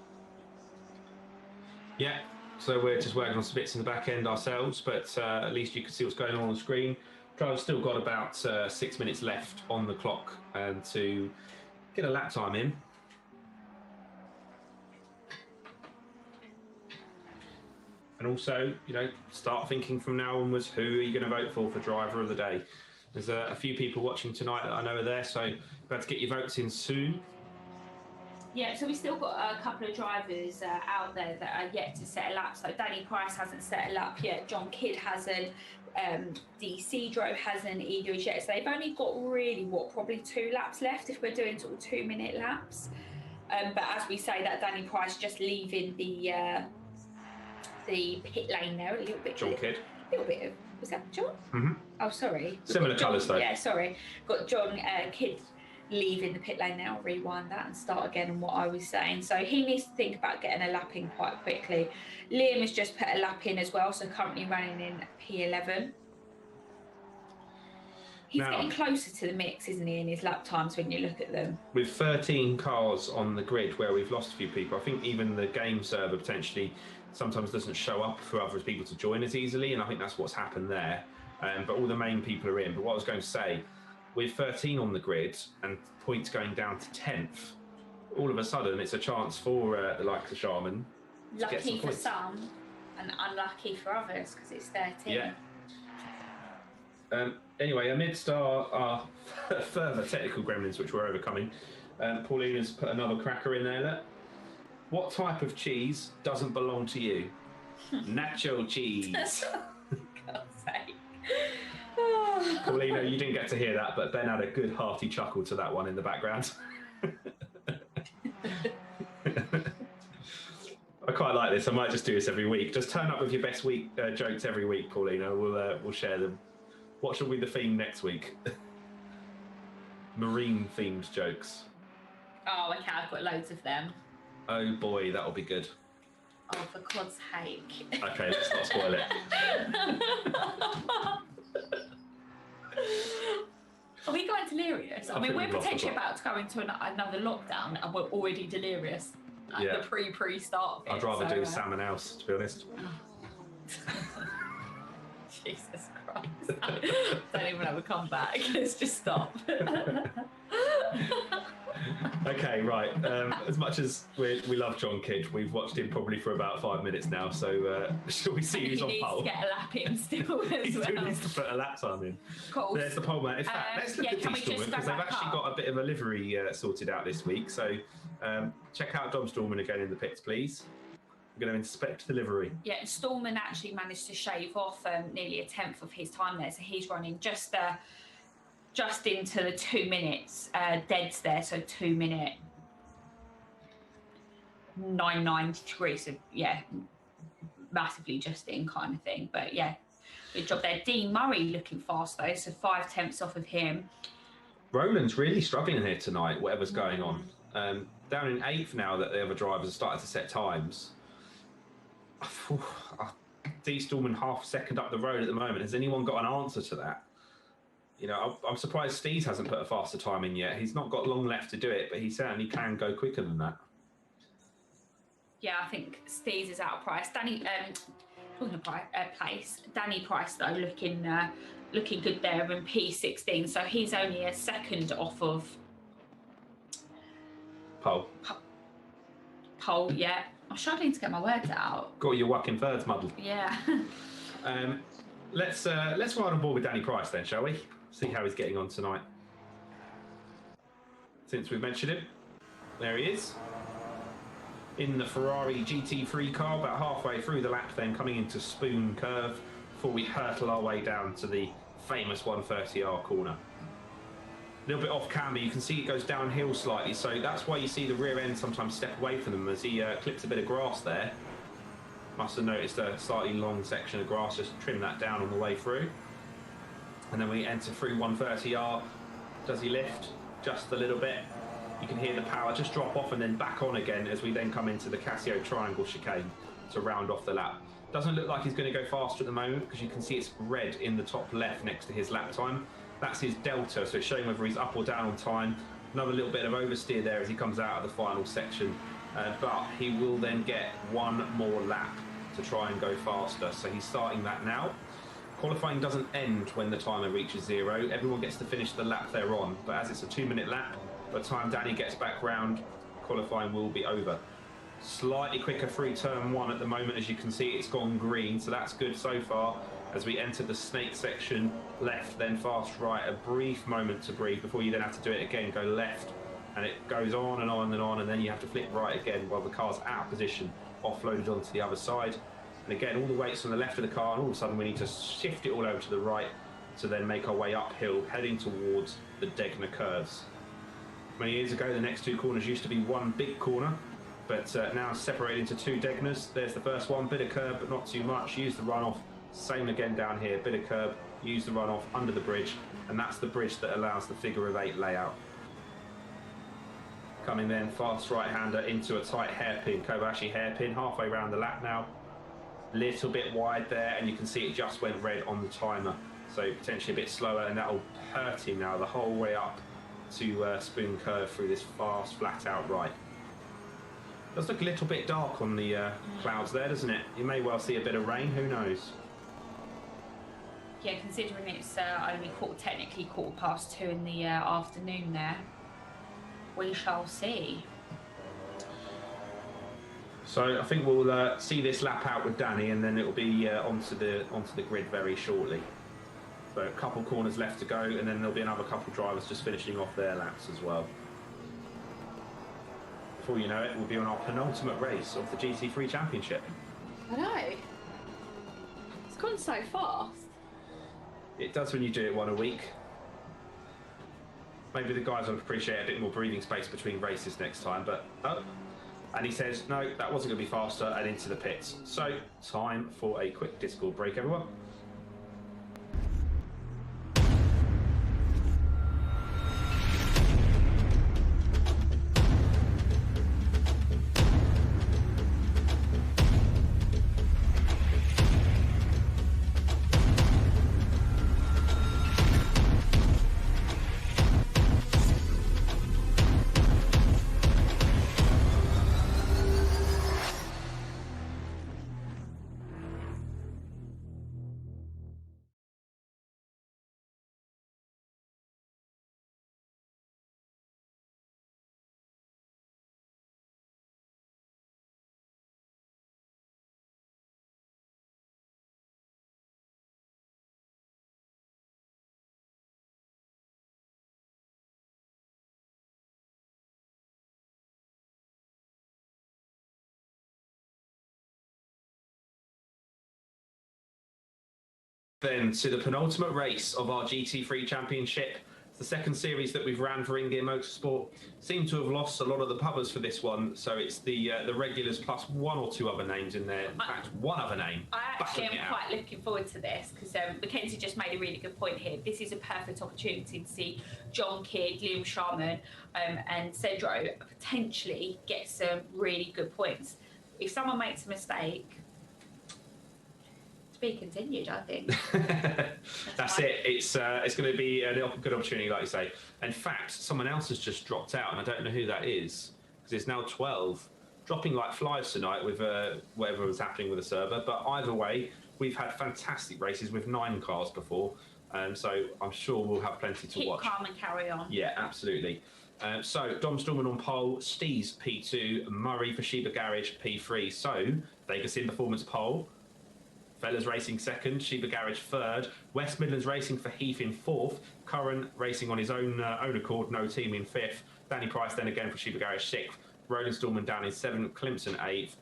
Yeah, so we're just working on some bits in the back end ourselves, but at least you can see what's going on the screen. Driver's still got about 6 minutes left on the clock and to get a lap time in. And also, start thinking from now onwards, who are you going to vote for driver of the day? There's a few people watching tonight that I know are there, so you've got to get your votes in soon. Yeah, so we've still got a couple of drivers out there that are yet to set a lap. So Danny Price hasn't set a lap yet. John Kidd hasn't. Cedro hasn't either as yet. So they've only got really, probably 2 laps left if we're doing sort of 2-minute laps. But as we say, that Danny Price just leaving the pit lane there a little bit. John Kidd. A little bit of, was that John? Mm-hmm. Oh, sorry. Similar colours though. Yeah, sorry. Got John Kidd leaving the pit lane now. I'll rewind that and start again on what I was saying. So he needs to think about getting a lap in quite quickly. Liam has just put a lap in as well, so currently running in P11. He's getting closer to the mix, isn't he, in his lap times when you look at them? With 13 cars on the grid where we've lost a few people, I think even the game server potentially sometimes doesn't show up for other people to join as easily, and I think that's what's happened there. But all the main people are in. But what I was going to say, with 13 on the grid and points going down to 10th, all of a sudden it's a chance for the likes of Sharman to get some Lucky for points. some and unlucky for others because it's 13. Yeah. Anyway, amidst our further technical gremlins which we're overcoming, Paulina's put another cracker in there. Look. What type of cheese doesn't belong to you? Nacho cheese. For God's sake. Paulina, you didn't get to hear that, but Ben had a good hearty chuckle to that one in the background. I quite like this. I might just do this every week. Just turn up with your best week jokes every week, Paulina. We'll share them. What shall be the theme next week? Marine themed jokes. Oh, okay. I've got loads of them. Oh boy, that'll be good. Oh, for God's sake. Okay, let's not spoil it. Are we going delirious? I mean, we're potentially about to go into another lockdown and we're already delirious at the pre-start of it. I'd rather do salmon house, to be honest. Jesus Christ. Don't even have a comeback. Let's just stop. Okay, right. As much as we love John Kidd, we've watched him probably for about 5 minutes now. So shall we see who's on pole? He needs to get a lap in still as He well. still needs to put a lap time in. Cool. There's the pole man. In fact, let's look at can we Stallman just go because they've back actually up? got a bit of a livery sorted out this week. So check out Dom Stallman again in the pits, please. We're going to inspect the livery. Yeah, Stallman actually managed to shave off nearly a tenth of his time there, so he's running just into the 2 minutes deads there, so 2 minute 993. So yeah, massively just in kind of thing. But yeah, good job there. Dean Murray looking fast though, so 5 tenths off of him. Roland's really struggling here tonight, whatever's going on. Down in 8th now that the other drivers have started to set times. D. Stallman half a second up the road at the moment. Has anyone got an answer to that? I'm surprised Steez hasn't put a faster time in yet. He's not got long left to do it, but he certainly can go quicker than that. Yeah, I think Steez is out of price. Danny, talking about place. Danny Price though looking good there in P16, so he's only a second off of Pole. Pole, yeah. I'm struggling to get my words out. Got your whacking thirds muddled. Yeah. Let's ride on board with Danny Price then, shall we? See how he's getting on tonight. Since we've mentioned him, there he is. In the Ferrari GT3 car, about halfway through the lap then, coming into Spoon Curve before we hurtle our way down to the famous 130R corner. A little bit off camber, you can see it goes downhill slightly, so that's why you see the rear end sometimes step away from them as he clips a bit of grass there. Must have noticed a slightly long section of grass, just trim that down on the way through. And then we enter through 130R. Does he lift? Just a little bit. You can hear the power just drop off and then back on again as we then come into the Casio Triangle chicane to round off the lap. Doesn't look like he's going to go faster at the moment because you can see it's red in the top left next to his lap time. That's his delta, so it's showing whether he's up or down on time. Another little bit of oversteer there as he comes out of the final section, but he will then get one more lap to try and go faster. So he's starting that now. Qualifying doesn't end when the timer reaches 0. Everyone gets to finish the lap they're on, but as it's a 2-minute lap, by the time Danny gets back round, qualifying will be over. Slightly quicker through turn 1 at the moment. As you can see, it's gone green, so that's good so far. As we enter the snake section, left, then fast right, a brief moment to breathe before you then have to do it again, go left, and it goes on and on and on, and then you have to flip right again while the car's out of position, offloaded onto the other side. And again, all the weight's on the left of the car, and all of a sudden we need to shift it all over to the right to then make our way uphill, heading towards the Degner curves. Many years ago, the next 2 corners used to be one big corner, but now separated into 2 Degners. There's the first one, bit of curb, but not too much. Use the runoff. Same again down here, bit of curb, use the runoff under the bridge, and that's the bridge that allows the figure of 8 layout. Coming then, fast right-hander into a tight hairpin, Kobayashi hairpin, halfway around the lap now. Little bit wide there, and you can see it just went red on the timer, so potentially a bit slower, and that'll hurt him now the whole way up to spoon curve through this fast, flat-out right. Does look a little bit dark on the clouds there, doesn't it? You may well see a bit of rain, who knows? Yeah, considering it's only technically 2:15 in the afternoon there, we shall see. So I think we'll see this lap out with Danny, and then it'll be onto the grid very shortly. So a couple corners left to go, and then there'll be another couple drivers just finishing off their laps as well. Before you know it, we'll be on our penultimate race of the GT3 Championship. I know. It's gone so fast. It does when you do it one a week. Maybe the guys will appreciate a bit more breathing space between races next time, but oh. And he says, no, that wasn't going to be faster, and into the pits. So, time for a quick Discord break, everyone. Then to the penultimate race of our GT3 Championship. It's the second series that we've ran for InGear Motorsport. Seem to have lost a lot of the pubbers for this one, so it's the regulars plus 1 or 2 other names in there. In fact, 1 other name. I actually am quite looking forward to this because Mackenzie just made a really good point here. This is a perfect opportunity to see John Kidd, Liam Sharman and Cedro potentially get some really good points. If someone makes a mistake, be continued, I think. That's it. It's going to be a good opportunity, like you say. In fact, someone else has just dropped out, and I don't know who that is because it's now 12, dropping like flies tonight with whatever was happening with the server. But either way, we've had fantastic races with 9 cars before, so I'm sure we'll have plenty to watch. Keep calm and carry on. Yeah, absolutely. So Dom Stallman on pole, Steez P2, Murray for Sheba Garage P3. So Vegas in performance pole. Fellas Racing second, Sheba Garage third, West Midlands Racing for Heath in fourth, Curran Racing on his own accord, no team in fifth, Danny Price then again for Sheba Garage sixth, Roland Stallman down in seventh, Clemson eighth,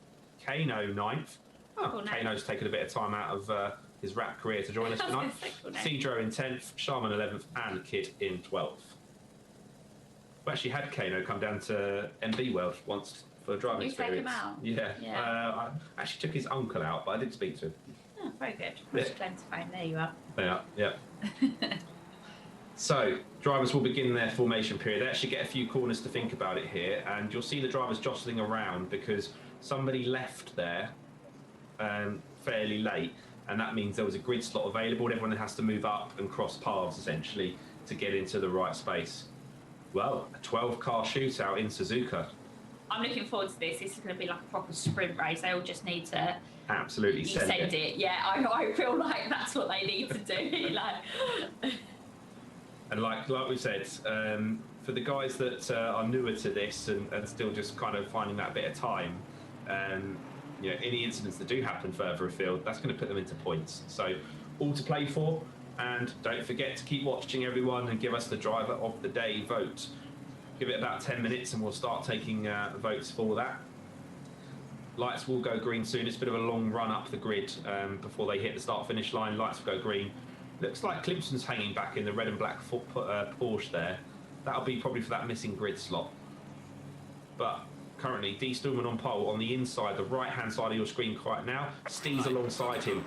Kano ninth. Oh, Kano's taken a bit of time out of his rap career to join us tonight. Cedro in 10th, Sharman 11th, and Kidd in 12th. We actually had Kano come down to MB World once for a driving experience. You take him out? Yeah. I actually took his uncle out, but I didn't speak to him. Oh, very good. Much claim to fame. There you are. They are, yeah. So, drivers will begin their formation period. They actually get a few corners to think about it here, and you'll see the drivers jostling around because somebody left there fairly late, and that means there was a grid slot available, and everyone has to move up and cross paths, essentially, to get into the right space. Well, a 12-car shootout in Suzuka. I'm looking forward to this. This is going to be like a proper sprint race. They all just need to absolutely send it. Yeah, I feel like that's what they need to do. Like, and like we said, for the guys that are newer to this and still just kind of finding that bit of time, any incidents that do happen further afield, that's going to put them into points. So all to play for. And don't forget to keep watching, everyone, and give us the driver of the day vote. Give it about 10 minutes and we'll start taking votes for that. Lights will go green soon. It's a bit of a long run up the grid before they hit the start-finish line. Lights will go green. Looks like Clemson's hanging back in the red and black Porsche there. That'll be probably for that missing grid slot. But currently, D. Stillman on pole on the inside, the right-hand side of your screen right now. Steve's alongside him,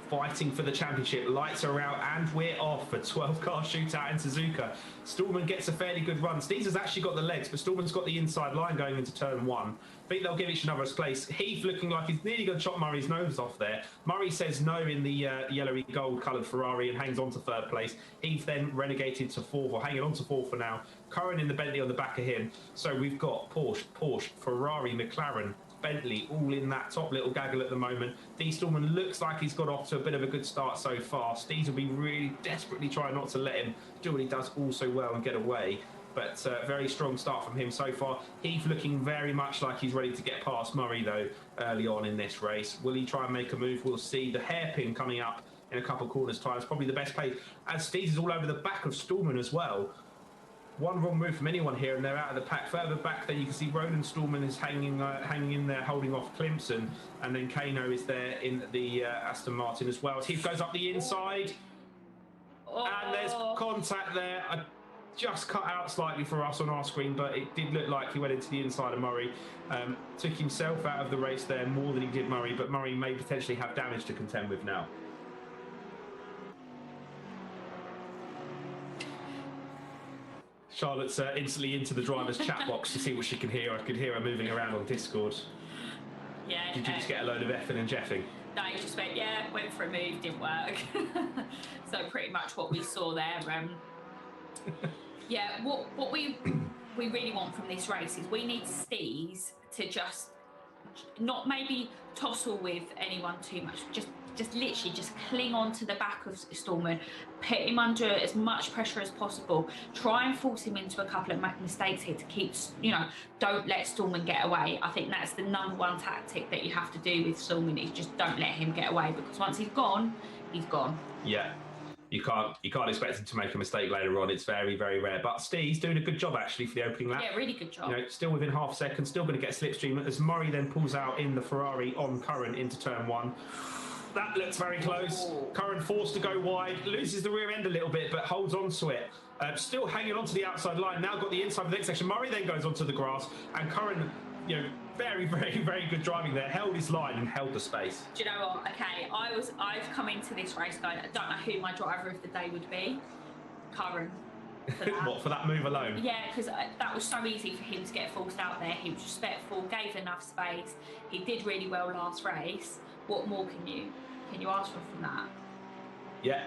fighting for the championship. Lights are out and we're off for 12-car shootout in Suzuka. Stallman gets a fairly good run. Steve's has actually got the legs, but Stallman's got the inside line going into turn one. I think they'll give each other a place. Heath looking like he's nearly going to chop Murray's nose off there. Murray says no in the yellowy gold coloured Ferrari and hangs on to third place. Heath then renegated to fourth, or hanging on to fourth for now. Curran in the Bentley on the back of him. So we've got Porsche, Ferrari, McLaren, Bentley all in that top little gaggle at the moment. D. Stallman looks like he's got off to a bit of a good start so far. Steves will be really desperately trying not to let him do what he does all so well and get away. But very strong start from him so far. Heath looking very much like he's ready to get past Murray though early on in this race. Will he try and make a move? We'll see. The hairpin coming up in a couple of corners time is probably the best play, as Steves is all over the back of Stallman as well. One wrong move from anyone here and they're out of the pack. Further back there you can see Roland Stallman is hanging in there holding off Clemson, and then Kano is there in the Aston Martin as well. As Heath goes up the inside and there's contact there. I just cut out slightly for us on our screen, but it did look like he went into the inside of Murray. Took himself out of the race there more than he did Murray, but Murray may potentially have damage to contend with now. Charlotte's instantly into the driver's chat box to see what she can hear. I could hear her moving around on Discord. Yeah. Did you just get a load of effing and jeffing? No, you just went, went for a move, didn't work. So pretty much what we saw there. What we really want from this race is we need Steves to just not maybe tussle with anyone too much. Just literally just cling on to the back of Stallman, put him under as much pressure as possible, try and force him into a couple of mistakes here to keep, don't let Stallman get away. I think that's the number one tactic that you have to do with Stallman, is just don't let him get away, because once he's gone, he's gone. Yeah. You can't expect him to make a mistake later on. It's very, very rare. But Steve's doing a good job actually for the opening lap. Yeah, really good job. Still within half a second, still going to get slipstream as Murray then pulls out in the Ferrari on Curran into turn one. That looks very close. Ooh. Curran forced to go wide, loses the rear end a little bit, but holds on to it. Still hanging on to the outside line. Now got the inside of the next section. Murray then goes onto the grass, and Curran, very, very, very good driving there. Held his line and held the space. Do you know what? Okay, I've come into this race going, I don't know who my driver of the day would be. Curran. What, for that move alone? Yeah, because that was so easy for him to get forced out there. He was respectful, gave enough space. He did really well last race. What more can you ask for from that? Yeah.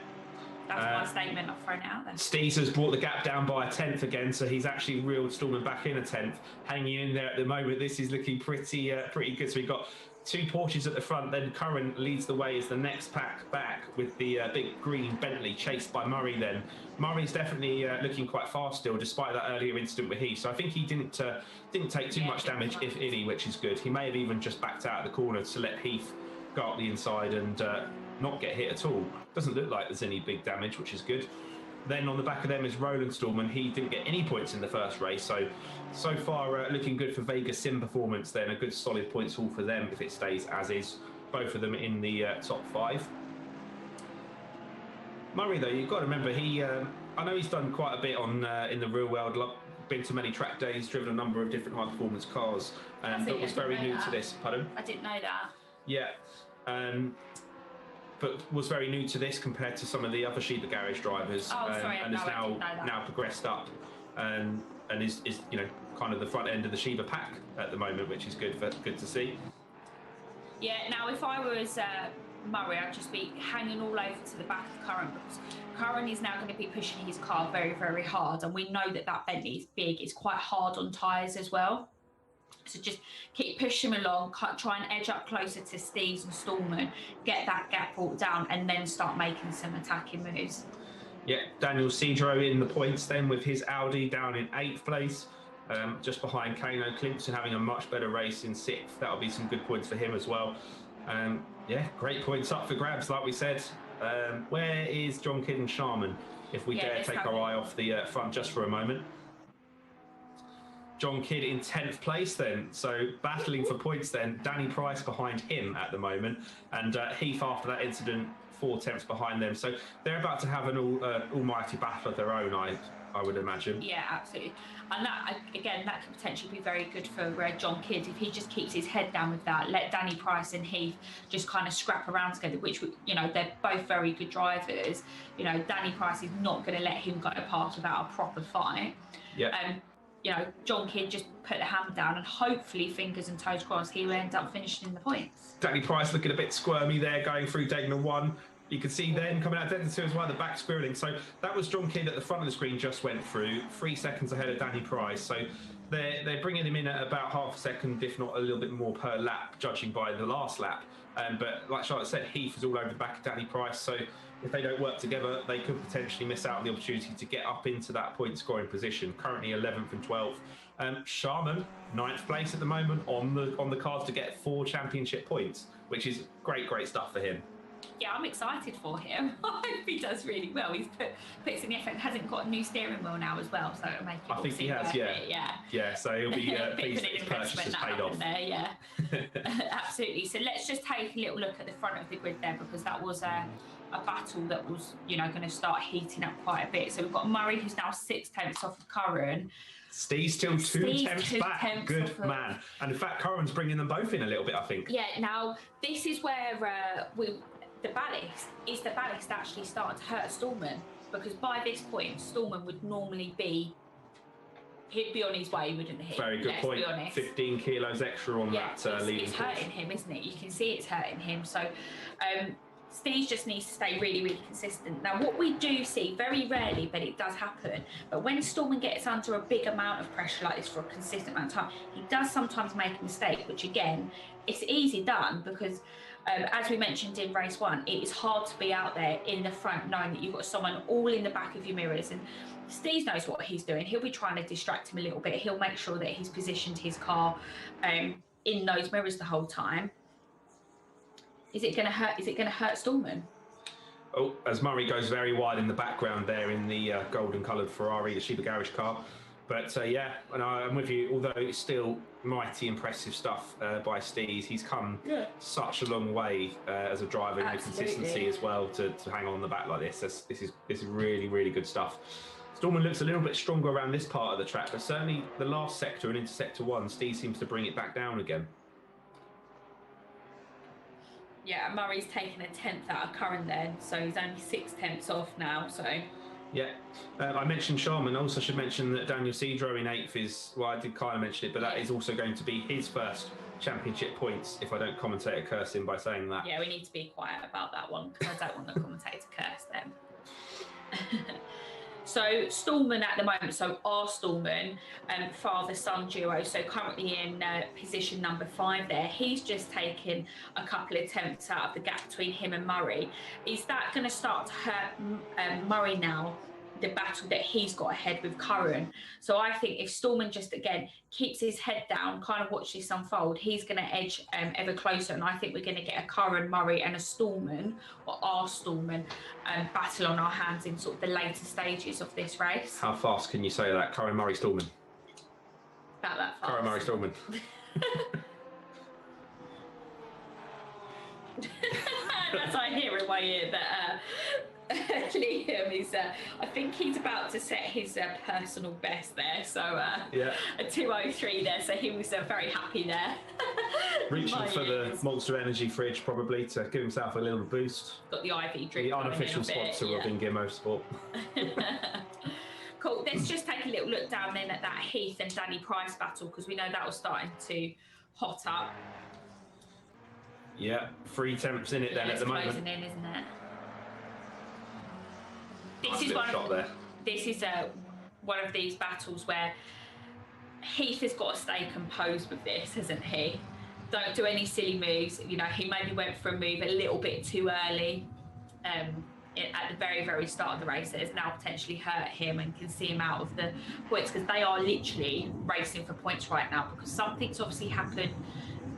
That's my statement. I've thrown it out there. Steves has brought the gap down by a 10th again, so he's actually reeled Stallman back in a 10th, hanging in there at the moment. This is looking pretty good. So we've got two Porsches at the front, then Curran leads the way as the next pack back with the big green Bentley, chased by Murray then. Murray's definitely looking quite fast still, despite that earlier incident with Heath. So I think he didn't take too much damage, if any, which is good. He may have even just backed out of the corner to let Heath go up the inside and not get hit at all. Doesn't look like there's any big damage, which is good. Then on the back of them is Roland Stallman. He didn't get any points in the first race, so far looking good for Vegas Sim Performance then. A good solid points haul for them if it stays as is. Both of them in the top 5. Murray though, you've got to remember, I know he's done quite a bit on in the real world, been to many track days, driven a number of different high performance cars, but was very new to this. Pardon? I didn't know that. Yeah. But was very new to this compared to some of the other Sheba Garage drivers, and has now progressed up, and is kind of the front end of the Sheba pack at the moment, which is good to see. Yeah. Now, if I was Murray, I'd just be hanging all over to the back of Curran, because Curran is now going to be pushing his car very, very hard, and we know that that Bentley is big. It's quite hard on tyres as well. So just keep pushing him along, try and edge up closer to Steves and Stallman, get that gap brought down, and then start making some attacking moves. Yeah, Daniel Cedro in the points then with his Audi down in 8th place, just behind Kano Clinton having a much better race in 6th. That'll be some good points for him as well. Yeah, great points up for grabs, like we said. Where is John Kidd and Sharman, if we dare take our eye off the front just for a moment? John Kidd in 10th place then, so battling for points then. Danny Price behind him at the moment, and Heath after that incident 4 tenths behind them. So they're about to have an almighty battle of their own, I would imagine. Yeah, absolutely. And that, again, that could potentially be very good for John Kidd if he just keeps his head down with that. Let Danny Price and Heath just kind of scrap around together, which, you know, they're both very good drivers. You know, Danny Price is not going to let him go past without a proper fight. Yeah. You know, John Kidd just put the hammer down, and hopefully, fingers and toes crossed, he will end up finishing in the points. Danny Price looking a bit squirmy there, going through Degner 1. You can see then coming out Degner 2 as well, the back spiraling. So that was John Kidd at the front of the screen, just went through 3 seconds ahead of Danny Price. So they're bringing him in at about half a second, if not a little bit more per lap, judging by the last lap. But like Charlotte said, Heath is all over the back of Danny Price. So if they don't work together, they could potentially miss out on the opportunity to get up into that point scoring position. Currently 11th and 12th. Sharman, 9th place at the moment, on the cards to get 4 championship points, which is great stuff for him. Yeah, I'm excited for him. I hope he does really well. He's puts in the effort, hasn't got a new steering wheel now as well, so it'll make it. I think he has, yeah. So he'll be pleased that his purchase has paid off. There, yeah. Absolutely. So let's just take a little look at the front of the grid there, because that was a battle that was, you know, going to start heating up quite a bit. So we've got Murray, who's now 6 tenths off of Curran. Steve's still 2 tenths back. Good man. And in fact, Curran's bringing them both in a little bit, I think. Yeah. Now this is where the ballast actually started to hurt Stallman, because by this point Stallman would normally be, he'd be on his way, wouldn't he? Very good point. 15 kilos extra on that leading. It's hurting him, isn't it? You can see it's hurting him. So Steve just needs to stay really consistent. Now, what we do see very rarely, but it does happen, but when Stallman gets under a big amount of pressure like this for a consistent amount of time, he does sometimes make a mistake, which again, it's easy done because as we mentioned in race 1, it is hard to be out there in the front knowing that you've got someone all in the back of your mirrors, and Steve knows what he's doing. He'll be trying to distract him a little bit. He'll make sure that he's positioned his car in those mirrors the whole time. Is it going to hurt? Is it going to hurt Stallman? Oh, as Murray goes very wide in the background there in the golden coloured Ferrari, the Shiba Garage car. But yeah, and I'm with you, although it's still mighty impressive stuff by Steez. He's come such a long way as a driver in the consistency as well to hang on the back like this. This is really good stuff. Stallman looks a little bit stronger around this part of the track, but certainly the last sector and into sector 1, Steez seems to bring it back down again. Yeah, Murray's taken a 10th out of Curran then, so he's only 6 tenths off now, so... Yeah, I mentioned Sharman. Also should mention that Daniel Cedro in 8th is, well, I did kind of mention it, but that is also going to be his first championship points, if I don't commentate a curse him by saying that. Yeah, we need to be quiet about that one, because I don't want the commentator to curse them. So Stallman at the moment, so our Stallman, father-son duo, so currently in position number 5 there. He's just taken a couple of attempts out of the gap between him and Murray. Is that going to start to hurt Murray now, the battle that he's got ahead with Curran? So I think if Stallman just, again, keeps his head down, kind of watch this unfold, he's going to edge ever closer. And I think we're going to get a Curran, Murray and a Stallman, or our Stallman, battle on our hands in sort of the later stages of this race. How fast can you say that? Curran, Murray, Stallman? About that fast. Curran, Murray, Stallman. That's what I hear in my ear, that Liam is, I think he's about to set his personal best there, so a 2:03 there, so he was very happy there. Reaching for the Monster Energy fridge probably to give himself a little boost. Got the IV drink. The unofficial sponsor of InGear Motorsport. Cool, let's just take a little look down then at that Heath and Danny Price battle, because we know that was starting to hot up. Yeah, 3 tenths in it then at the moment. Closing in, isn't it? This is one of these battles where Heath has got to stay composed with this, hasn't he? Don't do any silly moves. You know, he maybe went for a move a little bit too early at the very, very start of the race. That has now potentially hurt him and can see him out of the points, because they are literally racing for points right now, because something's obviously happened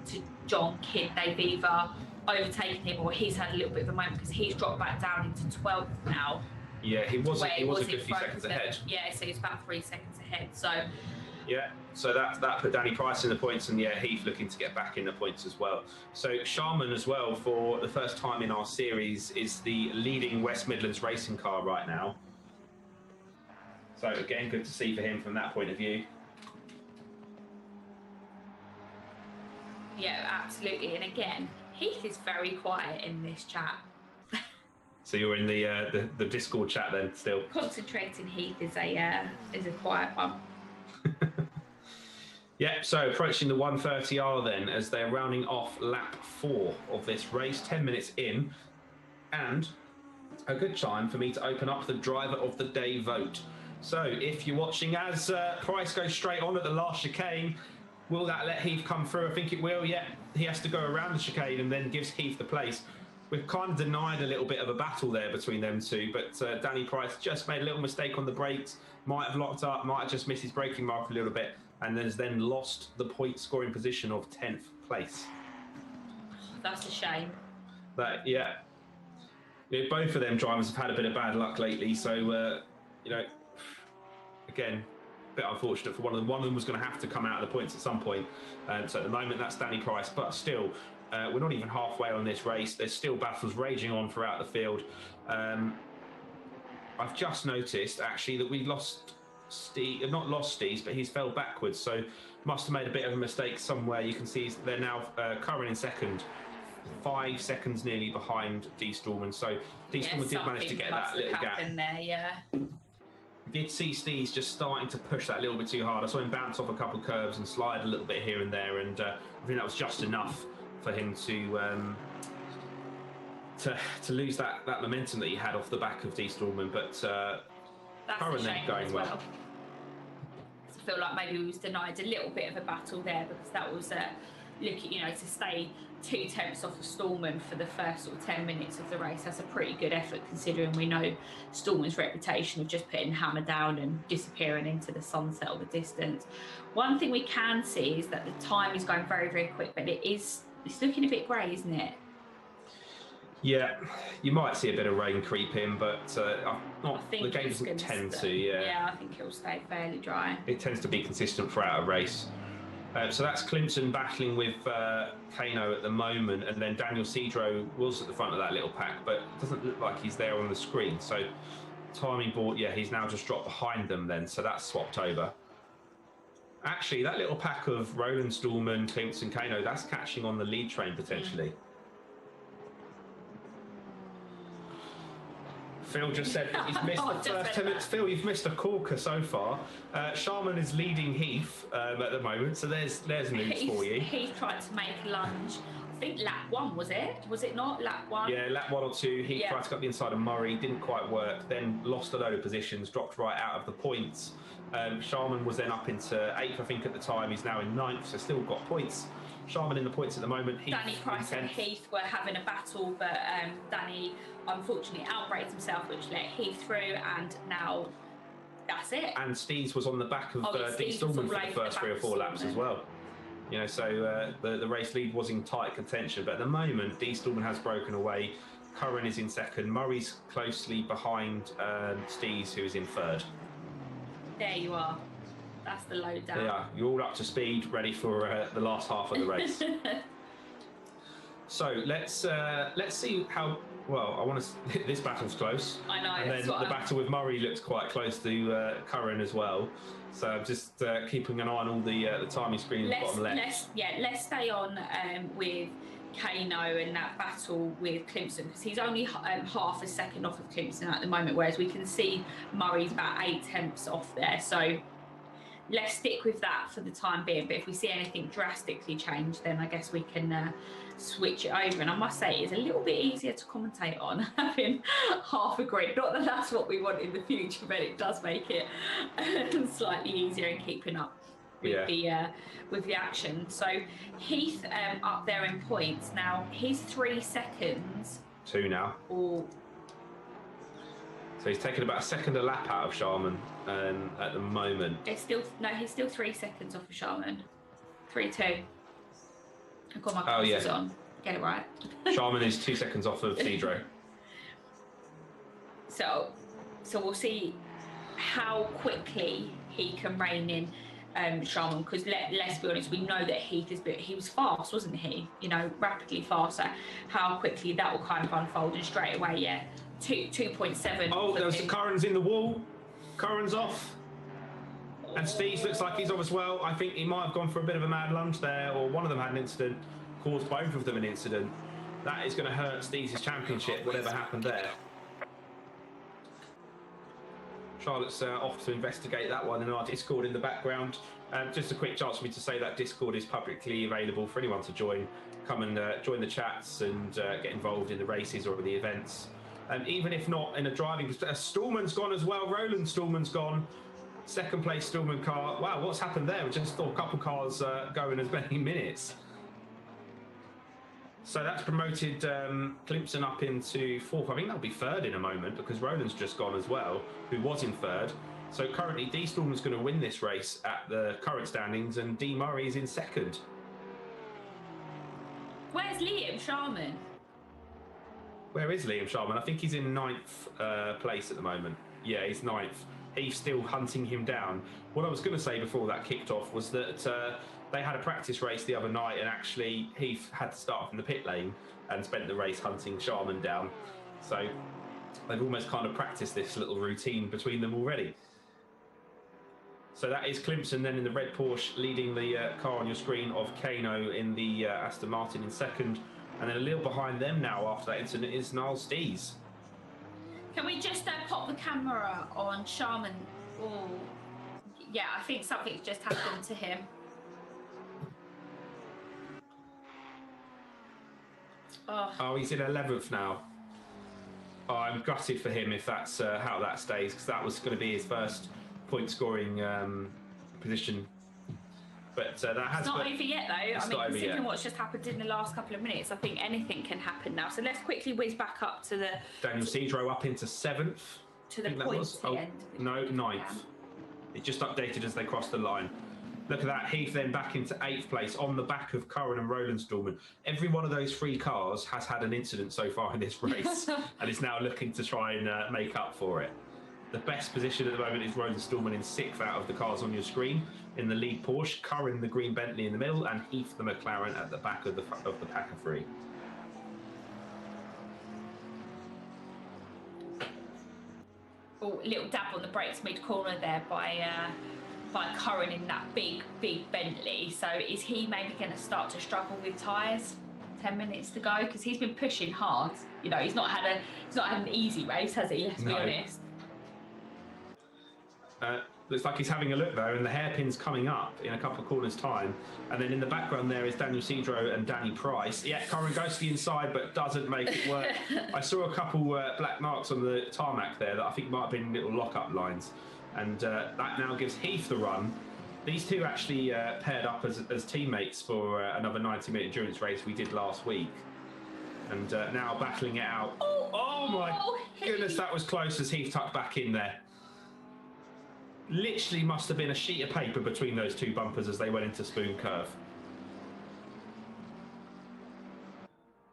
to John Kidd. They've either overtaken him or he's had a little bit of a moment, because he's dropped back down into 12th now. Yeah, he was a good few seconds ahead. Yeah, so he's about 3 seconds ahead. So yeah, so that put Danny Price in the points, and yeah, Heath looking to get back in the points as well. So Sharman as well, for the first time in our series, is the leading West Midlands racing car right now. So again, good to see for him from that point of view. yeah, absolutely. And again, Heath is very quiet in this chat. So you're in the Discord chat then still? Concentrating Heath is a quiet one. Yeah, so approaching the 130R then, as they're rounding off lap 4 of this race, 10 minutes in, and a good time for me to open up the driver of the day vote. So if you're watching as Price goes straight on at the last chicane, will that let Heath come through? I think it will. Yeah, he has to go around the chicane and then gives Heath the place. We've kind of denied a little bit of a battle there between them two, but Danny Price just made a little mistake on the brakes, might have locked up, might have just missed his braking mark a little bit, and has then lost the point scoring position of 10th place. That's a shame. Yeah, both of them drivers have had a bit of bad luck lately, so again, a bit unfortunate for one of them. One of them was going to have to come out of the points at some point, so at the moment that's Danny Price, but still, we're not even halfway on this race. There's still battles raging on throughout the field. I've just noticed actually that we lost Steve, not lost Steve, but he's fell backwards, so must have made a bit of a mistake somewhere. You can see they're now Curran in second, 5 seconds nearly behind D. Stallman. So D. Stallman did manage to get that little gap in there. Yeah, did see Steve's just starting to push that a little bit too hard. I saw him bounce off a couple of curves and slide a little bit here and there, and I think that was just enough for him to lose that momentum that he had off the back of D. Stallman. But Curran then going well. I feel like maybe we was denied a little bit of a battle there, because that was looking, to stay 2 tenths off of Stallman for the first sort of 10 minutes of the race. That's a pretty good effort, considering we know Stallman's reputation of just putting hammer down and disappearing into the sunset of the distance. One thing we can see is that the time is going very, very quick, but it's looking a bit grey, isn't it? Yeah, you might see a bit of rain creep in, but the game doesn't tend to. Yeah, I think it'll stay fairly dry. It tends to be consistent throughout a race. So that's Clinton battling with Kano at the moment, and then Daniel Cedro was at the front of that little pack, but it doesn't look like he's there on the screen. So timing board, yeah, he's now just dropped behind them then, so that's swapped over. Actually, that little pack of Roland Stallman, Clinton, Kano, that's catching on the lead train potentially. Phil just said he's missed the first 10 minutes. Phil, you've missed a corker so far. Sharman is leading Heath at the moment, so there's news for you. Heath tried to make a lunge. I think lap 1, was it? Was it not lap 1? Yeah, lap 1 or 2. Heath tried to cut the inside of Murray, didn't quite work, then lost a load of positions, dropped right out of the points. Sharman was then up into 8th, I think, at the time. He's now in 9th, so still got points. Sharman in the points at the moment. Heath Danny Price and Heath were having a battle, but Danny unfortunately outbraked himself, which let Heath through, and now that's it. And Steves was on the back of D. Stallman for the first 3 or 4 laps as well. So the race lead was in tight contention, but at the moment D. Stallman has broken away. Curran is in second. Murray's closely behind Steves, who is in third. There you are. That's the lowdown. Yeah, you're all up to speed, ready for the last half of the race. So let's see how well. I want to. This battle's close. I know. And then the battle with Murray looks quite close to Curran as well. So I'm just keeping an eye on all the timing screen at the bottom left. Let's stay on with Kano and that battle with Clemson, because he's only half a second off of Clemson at the moment, whereas we can see Murray's about 8 tenths off there. So let's stick with that for the time being. But if we see anything drastically change, then I guess we can switch it over. And I must say, it's a little bit easier to commentate on having half a grid. Not that that's what we want in the future, but it does make it slightly easier in keeping up with the action. So Heath up there in points now. He's 3 seconds. 2 now. Or so he's taken about a second a lap out of Sharman at the moment. He's still 3 seconds off of Sharman. 3-2. I've got my glasses on. Get it right. Sharman is 2 seconds off of Cedro. So we'll see how quickly he can rein in Sharman, because let's be honest, we know that he was fast, wasn't he? You know, rapidly faster. How quickly that will kind of unfold, and straight away, 2.7. Oh, there's Curran's in the wall. Curran's off. And Steve looks like he's off as well. I think he might have gone for a bit of a mad lunge there, or one of them had an incident, caused both of them an incident. That is going to hurt Steve's championship, whatever happened there. Charlotte's off to investigate that one in our Discord in the background. Just a quick chance for me to say that Discord is publicly available for anyone to join. Come and join the chats and get involved in the races or the events. Even if not in a driving... Stallman's gone as well. Roland Stallman's gone. Second place Stallman car. Wow, what's happened there? We just saw a couple cars go in as many minutes. So that's promoted Clemson up into 4th. I think that'll be 3rd in a moment, because Roland's just gone as well, who was in 3rd. So currently D Stallman's going to win this race at the current standings, and D Murray is in 2nd. Where's Liam Sharman? Where is Liam Sharman? I think he's in 9th place at the moment. Yeah, he's 9th. Heath's still hunting him down. What I was going to say before that kicked off was that they had a practice race the other night, and actually Heath had to start from the pit lane and spent the race hunting Sharman down. So they've almost kind of practiced this little routine between them already. So that is Clemson then in the red Porsche, leading the car on your screen of Kano in the Aston Martin in 2nd. And then a little behind them now after that incident is Niles Stees. Can we just pop the camera on Sharman? Oh, yeah, I think something's just happened to him. Oh, he's in 11th now. Oh, I'm gutted for him if that's how that stays, because that was going to be his first point scoring position. But that has... It's not over yet, though. I mean, considering what's just happened in the last couple of minutes, I think anything can happen now. So let's quickly whiz back up to the... Daniel Cedro up into 7th. To the points end. No, 9th. It just updated as they crossed the line. Look at that. Heath then back into 8th place on the back of Curran and Roland Stallman. Every one of those 3 cars has had an incident so far in this race and is now looking to try and make up for it. The best position at the moment is Roland Stallman in 6th out of the cars on your screen in the lead Porsche, Curran the green Bentley in the middle, and Heath the McLaren at the back of the pack of 3. Oh, little dab on the brakes mid-corner there by Curran in that big Bentley. So is he maybe going to start to struggle with tyres? 10 minutes to go, because he's been pushing hard. You know, he's not had an easy race, has he? Let's be honest. Looks like he's having a look though, and the hairpin's coming up in a couple of corners' time. And then in the background there is Daniel Cedro and Danny Price. Yeah, Curran goes to the inside but doesn't make it work. I saw a couple black marks on the tarmac there that I think might have been little lock-up lines. And that now gives Heath the run. These two actually paired up as teammates for another 90-minute endurance race we did last week. And now battling it out. Oh my goodness, that was close as Heath tucked back in there. Literally must have been a sheet of paper between those 2 bumpers as they went into Spoon Curve.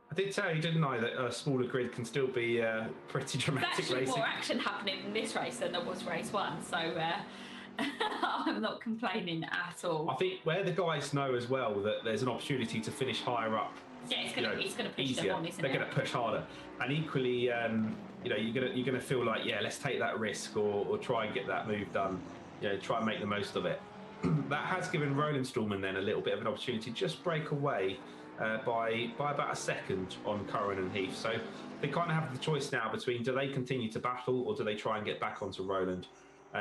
I did tell you, didn't I, that a smaller grid can still be pretty dramatic racing. There's actually more action happening in this race than there was race 1, so I'm not complaining at all. I think where the guys know as well that there's an opportunity to finish higher up. Yeah, it's going to push easier. them on, isn't They're going to push harder, and equally, you're going to feel like, yeah, let's take that risk or try and get that move done. Try and make the most of it. That has given Roland Stallman then a little bit of an opportunity to just break away by about a second on Curran and Heath. So they kind of have the choice now between, do they continue to battle or do they try and get back onto Roland?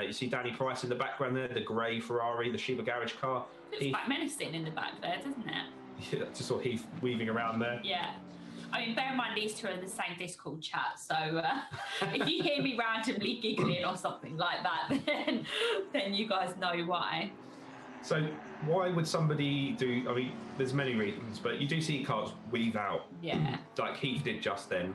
You see Danny Price in the background there, the grey Ferrari, the Shiba garage car. Looks quite menacing in the back there, doesn't it? Yeah, just saw Heath weaving around there. Yeah. I mean, bear in mind these two are in the same Discord chat, so if you hear me randomly giggling or something like that, then you guys know why. So why would somebody do? I mean, there's many reasons, but you do see cars weave out. Yeah. Like Heath did just then.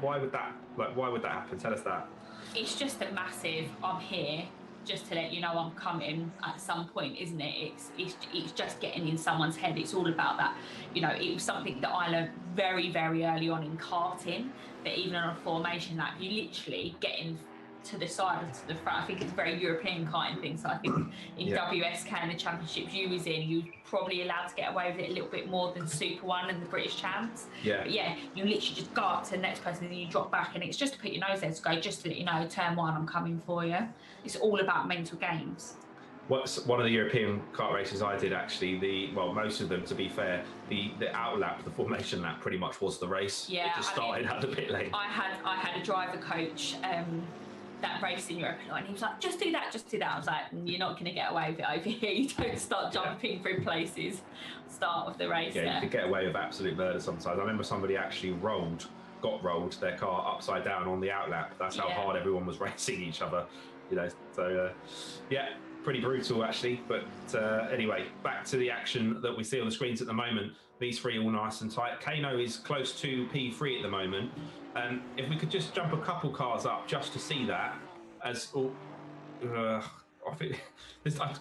Why would that? Like, why would that happen? Tell us that. It's just a massive. I'm here just to let you know I'm coming at some point, isn't it? It's just getting in someone's head. It's all about that. You know, it was something that I learned very, very early on in karting. That even on a formation lap, you literally get in to the side or to the front. I think it's a very European karting thing. So I think in WSK and the championships you was in, you were probably allowed to get away with it a little bit more than Super One and the British champs. Yeah. But yeah, you literally just go up to the next person and then you drop back, and it's just to put your nose there to go, just to let you know, turn one, I'm coming for you. It's all about mental games. What's one of the European kart races I did actually, most of them, to be fair, the out lap, the formation lap pretty much was the race. Yeah, it just started at the pit lane. I had a driver coach that race in Europe, and he was like, just do that. I was like, you're not going to get away with it over here. You don't start jumping through places. Start of the race. Yeah, you could get away with absolute murder sometimes. I remember somebody actually got rolled their car upside down on the outlap. That's how hard everyone was racing each other. You know, so pretty brutal actually. But anyway, back to the action that we see on the screens at the moment. These three all nice and tight. Kano is close to P3 at the moment. If we could just jump a couple cars up just to see that, I think I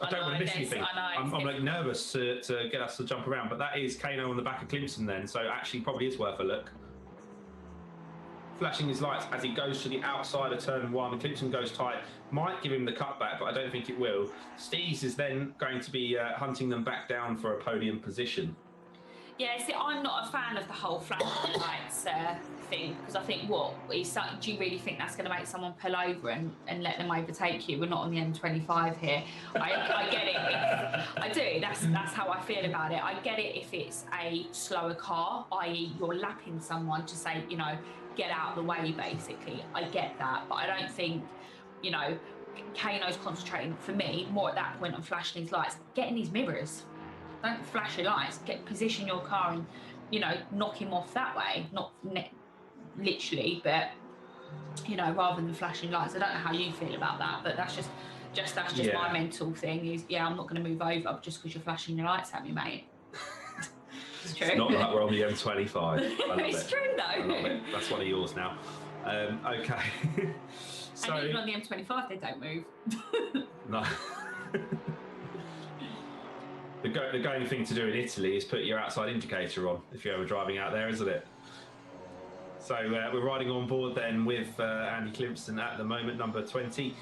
don't want to miss anything. I'm like nervous to get us to jump around, but that is Kano on the back of Clemson then, so actually probably is worth a look. Flashing his lights as he goes to the outside of turn one. Clemson goes tight, might give him the cutback, but I don't think it will. Steez is then going to be hunting them back down for a podium position. Yeah, see, I'm not a fan of the whole flashing lights thing, because I think, do you really think that's going to make someone pull over and let them overtake you? We're not on the M25 here. I get it. I do. That's how I feel about it. I get it if it's a slower car, i.e. you're lapping someone to say, you know, get out of the way, basically. I get that, but I don't think, you know, Kano's concentrating, for me, more at that point on flashing his lights, getting these mirrors. Don't flash your lights. Position your car and, you know, knock him off that way. Not literally, but, you know, rather than flashing lights. I don't know how you feel about that, but that's just my mental thing. Is I'm not going to move over just because you're flashing your lights at me, mate. It's true. It's not like we're on the M25. It's true though. I love it. That's one of yours now. Okay. So, and even on the M25, they don't move. No. The going thing to do in Italy is put your outside indicator on if you're ever driving out there, isn't it? So we're riding on board then with Andy Clemson at the moment, number 20.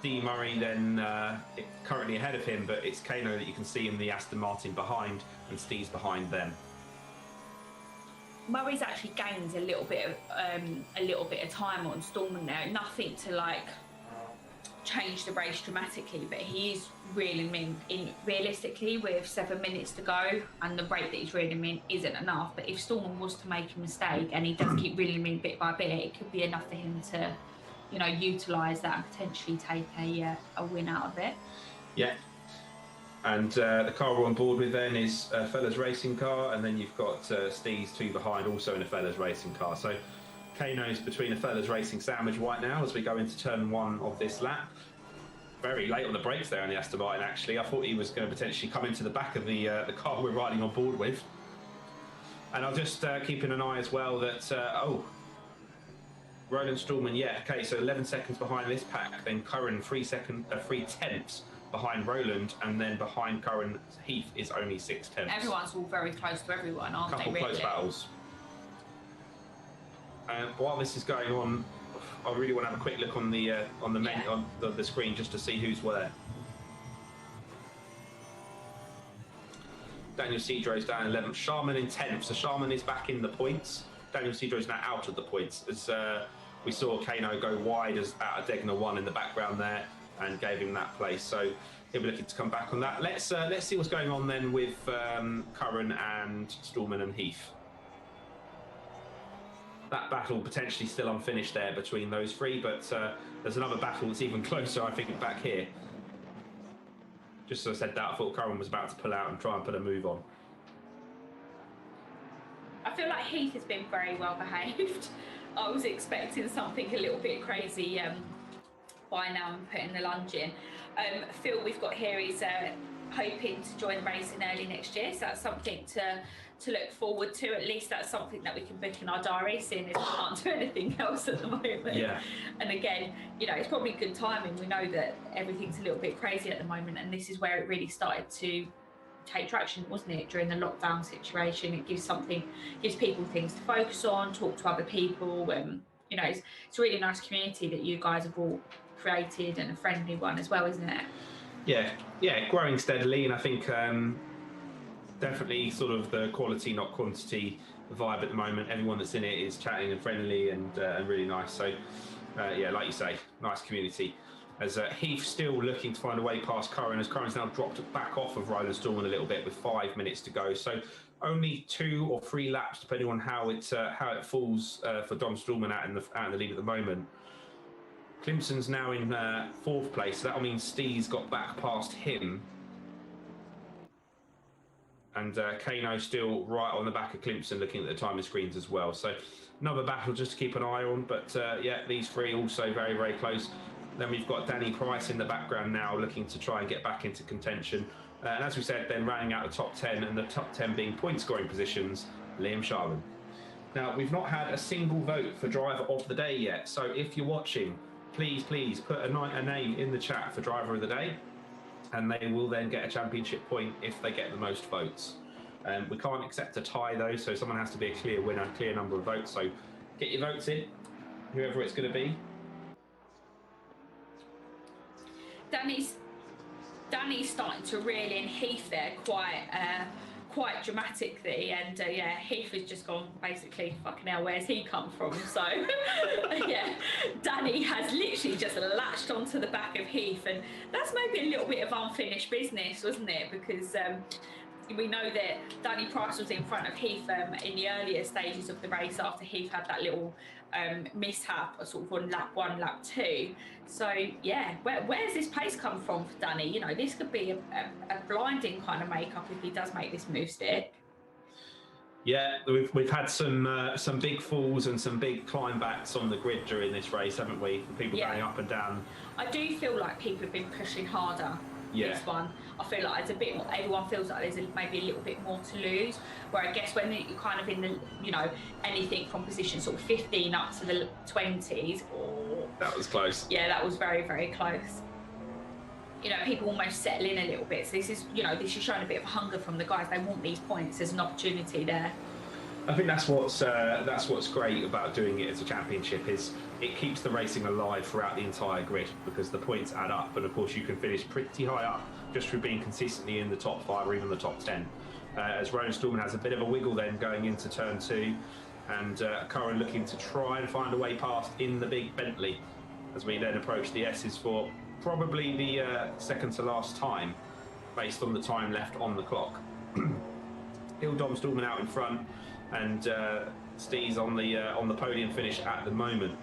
D. Murray then currently ahead of him, but it's Kano that you can see in the Aston Martin behind, and Steve's behind them. Murray's actually gained a little bit of time on Stallman there. Nothing to like change the race dramatically, but he is reeling in realistically with 7 minutes to go, and the rate that he's reeling in isn't enough. But if Stallman was to make a mistake and he does keep reeling in bit by bit, it could be enough for him to, you know, utilise that and potentially take a win out of it. Yeah. And the car we're on board with then is a Fellas Racing car, and then you've got Steve's two behind, also in a Fellas Racing car. So Kano's between a Fellas Racing sandwich right now as we go into turn one of this lap. Very late on the brakes there on the Aston Martin, actually. I thought he was going to potentially come into the back of the car we're riding on board with. And I'm just keeping an eye as well that, Roland Stallman, okay, so 11 seconds behind this pack, then Curran 3 tenths behind Roland, and then behind Curran, Heath is only 6 tenths. Everyone's all very close to everyone, aren't they? Couple close battles. While this is going on, I really want to have a quick look on the menu, on the screen, just to see who's where. Daniel Cedro's down 11th, Sharman in 10th, so Sharman is back in the points. Daniel Cedro's now out of the points, as we saw Kano go wide out of Degner 1 in the background there, and gave him that place. So he'll be looking to come back on that. Let's see what's going on then with Curran and Stallman and Heath. that battle potentially still unfinished there between those three, but there's another battle that's even closer, I think, back here. Just as I said that, I thought Curran was about to pull out and try and put a move on. I feel like Heath has been very well behaved. I was expecting something a little bit crazy by now and putting the lunge in. Phil, we've got here, is hoping to join the racing early next year, so that's something to look forward to. At least that's something that we can book in our diary, seeing as we can't do anything else at the moment. Yeah. And again, you know, it's probably good timing. We know that everything's a little bit crazy at the moment, and this is where it really started to take traction, wasn't it, during the lockdown situation? It gives people things to focus on, talk to other people, and you know, it's a really nice community that you guys have all created, and a friendly one as well, isn't it? Yeah, growing steadily, and I think definitely sort of the quality, not quantity vibe at the moment. Everyone that's in it is chatting and friendly and really nice. So yeah, like you say, nice community. As Heath still looking to find a way past Curran, as Curran's now dropped back off of Roland Stallman a little bit with 5 minutes to go. So only 2 or 3 laps, depending on how it falls for Dom Stallman out in the lead at the moment. Clemson's now in 4th place, so that'll mean Stee's got back past him. And Kano still right on the back of Clemson, looking at the timing screens as well. So another battle just to keep an eye on. But yeah, these 3 also very, very close. Then we've got Danny Price in the background now, looking to try and get back into contention. And as we said, then rounding out the top 10, and the top 10 being point scoring positions, Liam Sharman. Now, we've not had a single vote for driver of the day yet. So if you're watching, please put a name in the chat for driver of the day, and they will then get a championship point if they get the most votes. We can't accept a tie though, so someone has to be a clear winner, clear number of votes. So get your votes in, whoever it's going to be. Danny's starting to reel in Heath there quite dramatically, and yeah, Heath has just gone basically, fucking hell, where's he come from? So yeah, Danny has literally just latched onto the back of Heath, and that's maybe a little bit of unfinished business, wasn't it? Because we know that Danny Price was in front of Heath in the earlier stages of the race, after Heath had that little mishap, sort of on lap 1, lap 2. So yeah, where's this pace come from for Danny? You know, this could be a blinding kind of makeup if he does make this move stick. Yeah, we've had some big falls and some big climb backs on the grid during this race, haven't we? People going up and down. I do feel like people have been pushing harder. This one, I feel like it's a bit more, everyone feels like there's maybe a little bit more to lose, where I guess when you're kind of in the, you know, anything from position sort of 15 up to the 20s. Oh, that was close. Yeah, that was very, very close. You know, people almost settle in a little bit. So this is, you know, this is showing a bit of hunger from the guys. They want these points. There's an opportunity there. I think that's what's great about doing it as a championship, is it keeps the racing alive throughout the entire grid, because the points add up, and of course you can finish pretty high up just through being consistently in the top 5 or even the top 10. As Ronan Stallman has a bit of a wiggle then going into turn 2, and Curran looking to try and find a way past in the big Bentley, as we then approach the S's for probably the second to last time, based on the time left on the clock. Dom Stallman out in front, and Steve's on the podium finish at the moment,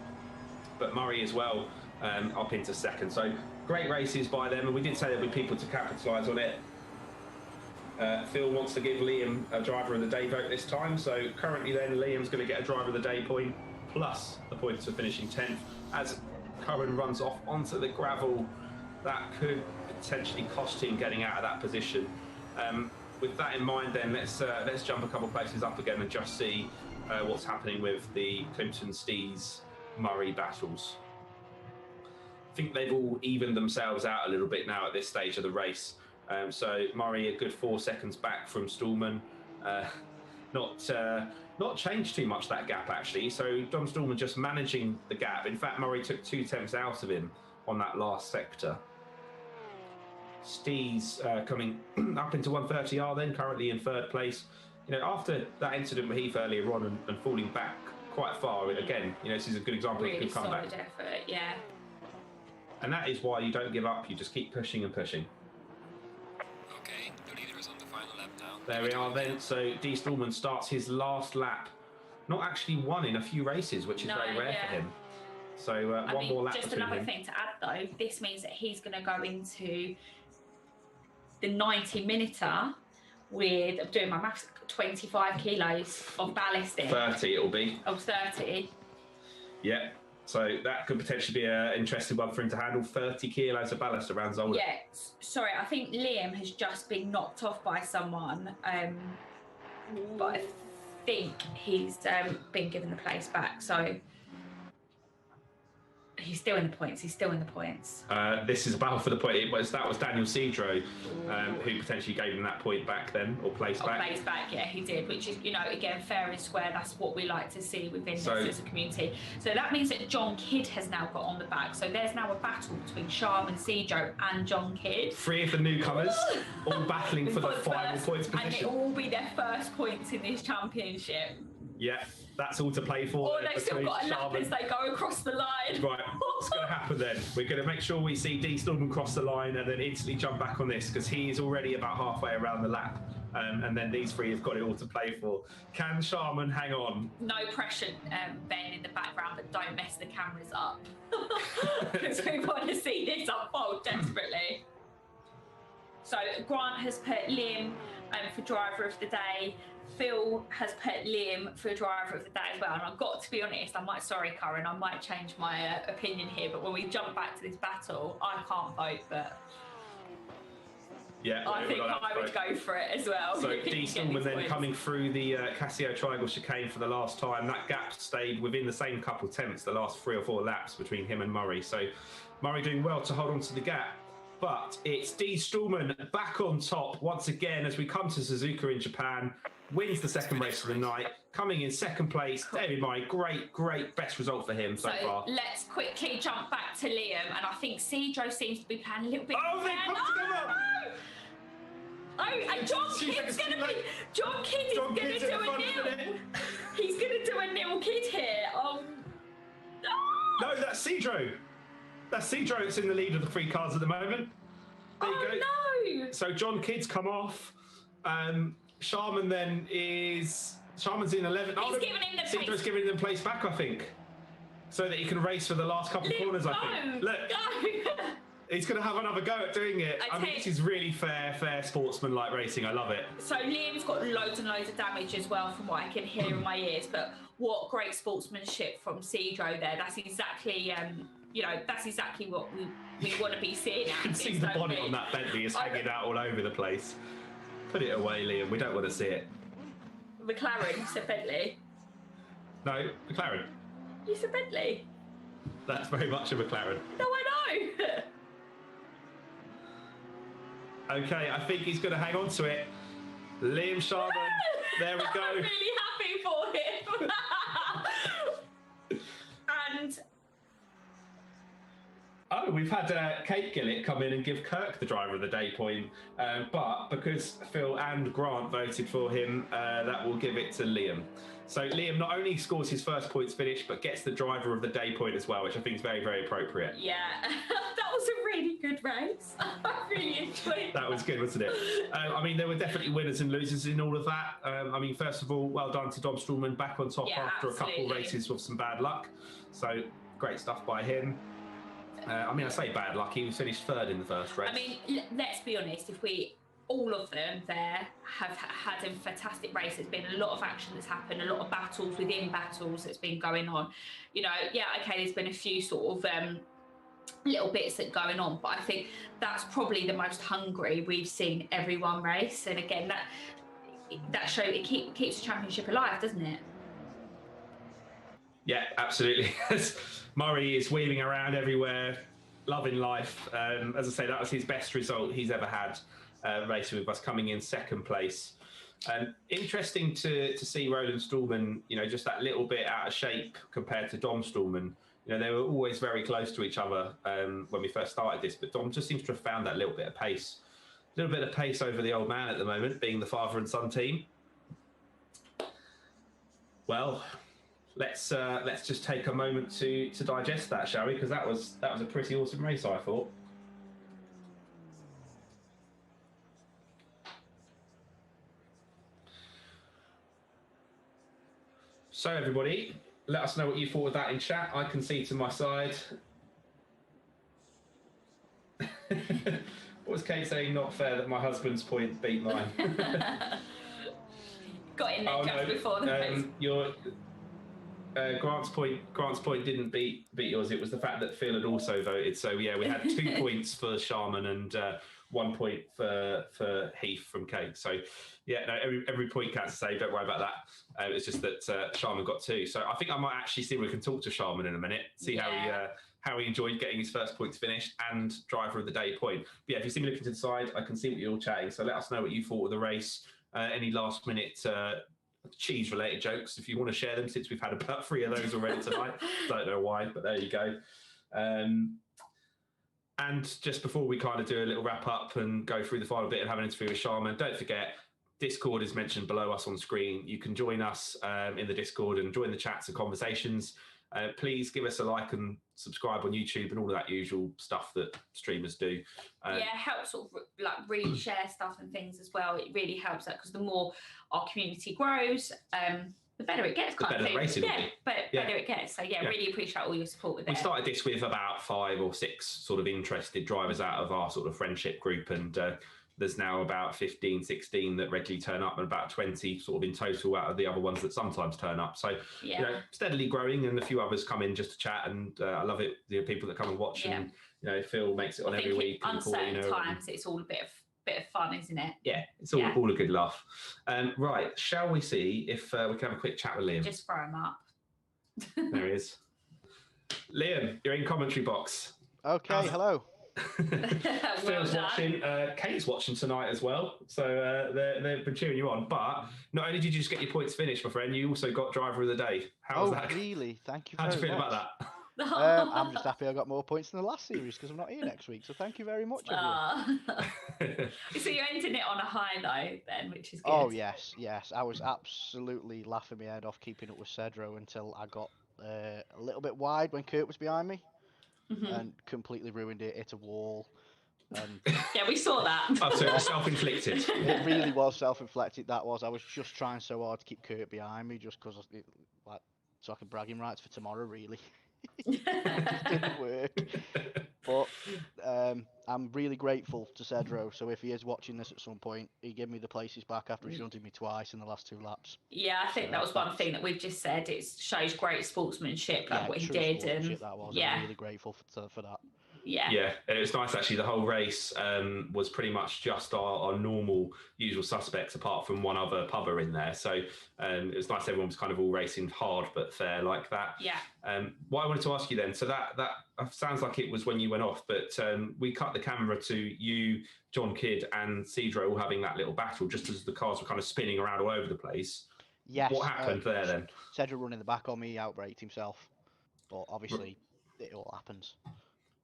but Murray as well up into second. So great races by them, and we did say there'd be people to capitalise on it. Phil wants to give Liam a driver of the day vote this time, so currently then Liam's going to get a driver of the day point plus the points for finishing 10th. As Curran runs off onto the gravel, that could potentially cost him getting out of that position. With that in mind, then let's jump a couple places up again and just see what's happening with the Clemson Stees Murray battles. I think they've all evened themselves out a little bit now at this stage of the race. So Murray a good 4 seconds back from Stallman. Not changed too much, that gap actually. So Dom Stallman just managing the gap. In fact, Murray took 2 tenths out of him on that last sector. Stees coming up into 130R, then currently in 3rd place. You know, after that incident with Heath earlier on and falling back quite far, again, you know, this is a good example really of a good comeback. Solid effort, yeah. And that is why you don't give up, you just keep pushing and pushing. Okay, the leader is on the final lap now. There we are then. So D. Stallman starts his last lap not actually won in a few races, which is very rare for him. So one more lap just between another him. thing to add though, this means that he's going to go into the 90-minuter with, I'm doing my maths, 25 kilos of ballast in. 30 it'll be. Oh, 30. Yeah. So that could potentially be an interesting one for him to handle. 30 kilos of ballast around Zola. Yeah. Sorry, I think Liam has just been knocked off by someone. But I think he's been given the place back. So he's still in the points. This is a battle for the point. That was Daniel Cedro who potentially gave him that point back then, or place back. Place back, yeah, he did, which is, again, fair and square. That's what we like to see within this as a community. So that means that John Kidd has now got on the back. So there's now a battle between Sharman Cedro and John Kidd. 3 of the newcomers all battling for the final points position. And it will be their first points in this championship. Yeah, that's all to play for. Or they've still got a lap as they go across the line. Right, what's going to happen then? We're going to make sure we see D. Stallman cross the line and then instantly jump back on this, because he is already about halfway around the lap. And then these 3 have got it all to play for. Can Sharman hang on? No pressure, Ben, in the background, but don't mess the cameras up. Because we want to see this unfold desperately. So Grant has put Liam for driver of the day. Phil has put Liam for driver of the day as well. And I've got to be honest, sorry, Karen, I might change my opinion here, but when we jump back to this battle, I can't vote, but yeah, I think I would go for it as well. So D. Stallman then coming through the Casio Triangle chicane for the last time. That gap stayed within the same couple tenths the last 3 or 4 laps between him and Murray. So Murray doing well to hold on to the gap. But it's D. Stallman back on top once again as we come to Suzuka in Japan. Wins the second race of the night, coming in second place. David Murray, great best result for him so far. Let's quickly jump back to Liam, and I think Cedro seems to be playing a little bit. Oh, they come together! Oh, and John Kidd's going to do a nil. He's going to do a nil Kidd here. No, that's Cedro. That's Cedro that's in the lead of the 3 cars at the moment. There you go. No! So John Kidd's come off. Sharman then is... Sharman's in 11th. He's giving him the Cedro's giving them place back, I think. So that he can race for the last couple of corners, I think. Look. He's going to have another go at doing it. I mean, this is really fair sportsman-like racing. I love it. So Liam's got loads and loads of damage as well from what I can hear in my ears. But what great sportsmanship from Cedro there. That's exactly... that's exactly what we want to be seeing. You can see the bonnet on that Bentley is hanging out all over the place. Put it away, Liam. We don't want to see it. McLaren, you said Bentley. No, McLaren. You said Bentley. That's very much a McLaren. No, I know. Okay, I think he's going to hang on to it. Liam Sharman. There we go. I'm really happy for him. And... Oh, we've had Kate Gillett come in and give Kirk the driver of the day point, but because Phil and Grant voted for him, that will give it to Liam. So Liam not only scores his first points finish, but gets the driver of the day point as well, which I think is very, very appropriate. Yeah, that was a really good race. I really enjoyed it. That was good, wasn't it? I mean, there were definitely winners and losers in all of that. I mean, first of all, well done to Dom Stallman, back on top after a couple races with some bad luck. So great stuff by him. I mean, I say bad luck. He was finished 3rd in the first race. I mean, let's be honest. If all of them there have had a fantastic race. There's been a lot of action that's happened, a lot of battles within battles that's been going on. Yeah, okay, there's been a few sort of little bits that going on, but I think that's probably the most hungry we've seen everyone race. And again, that show it keeps the championship alive, doesn't it? Yeah, absolutely. Murray is wheeling around everywhere, loving life. As I say, that was his best result he's ever had racing with us, coming in 2nd place. Interesting to see Roland Stallman, just that little bit out of shape compared to Dom Stallman. They were always very close to each other when we first started this, but Dom just seems to have found that little bit of pace. A little bit of pace over the old man at the moment, being the father and son team. Well, let's just take a moment to digest that, shall we? Because that was a pretty awesome race, I thought. So everybody, let us know what you thought of that in chat. I can see to my side. What was Kate saying? Not fair that my husband's point beat mine. Got in there just before the race. Your Grant's point didn't beat yours. It was the fact that Phil had also voted. So yeah, we had 2 points for Sharman and 1 point for Heath from Kate. So yeah, no, every point counts to say. Don't worry about that. It's just that Sharman got 2. So I think I might actually see if we can talk to Sharman in a minute. See how he enjoyed getting his first points finished and driver of the day point. But yeah, if you see me looking to the side, I can see what you're all chatting. So let us know what you thought of the race. Any last minute cheese related jokes if you want to share them, since we've had about 3 of those already tonight. Don't know why, but there you go. And just before we kind of do a little wrap up and go through the final bit and have an interview with Sharman, don't forget, Discord is mentioned below us on screen. You can join us in the Discord and join the chats and conversations. Please give us a like and subscribe on YouTube and all of that usual stuff that streamers do. Help sort of like re-share stuff and things as well. It really helps that, because the more our community grows, the better it gets. The better the racing will be. Better it gets. So really appreciate all your support with it. We started this with about 5 or 6 sort of interested drivers out of our sort of friendship group, and there's now about 15, 16 that regularly turn up, and about 20 sort of in total out of the other ones that sometimes turn up. So, steadily growing, and a feun others come in just to chat, and I love it. The people that come and watch, and Phil makes it on every week. Uncertain times, it's all a bit of fun, isn't it? Yeah, it's all a good laugh. Right, shall we see if we can have a quick chat with Liam? Just throw him up. There he is. Liam, you're in commentary box. Okay, hello. Phil's watching. Kate's watching tonight as well, so they've been cheering you on. But not only did you just get your points finished, my friend, you also got driver of the day. How was that? Really? Thank you. How do you feel about that? I'm just happy I got more points than the last series because I'm not here next week. So thank you very much. So you're ending it on a high note then, which is good. Oh yes. I was absolutely laughing my head off keeping up with Cedro until I got a little bit wide when Kurt was behind me. And completely ruined it. Hit a wall. And yeah, we saw that. Oh, so it was self-inflicted. It really was self-inflicted. That was. I was just trying so hard to keep Kurt behind me, just because, so I could brag him rights for tomorrow. Really, it just didn't work. But I'm really grateful to Cedro. So if he is watching this at some point, he gave me the places back after he shunted me twice in the last 2 laps. Yeah, I think that was one thing that we've just said. It shows great sportsmanship, like what he did, and that was. I'm really grateful for that. Yeah, and it was nice actually. The whole race was pretty much just our normal usual suspects, apart from one other pubber in there. So it was nice. Everyone was kind of all racing hard but fair like that. Yeah. What I wanted to ask you then, so that sounds like it was when you went off, but we cut the camera to you, John Kidd, and Cedro all having that little battle just as the cars were kind of spinning around all over the place. Yes. What happened there then? Cedro running the back on me, outbraked himself, but obviously it all happens.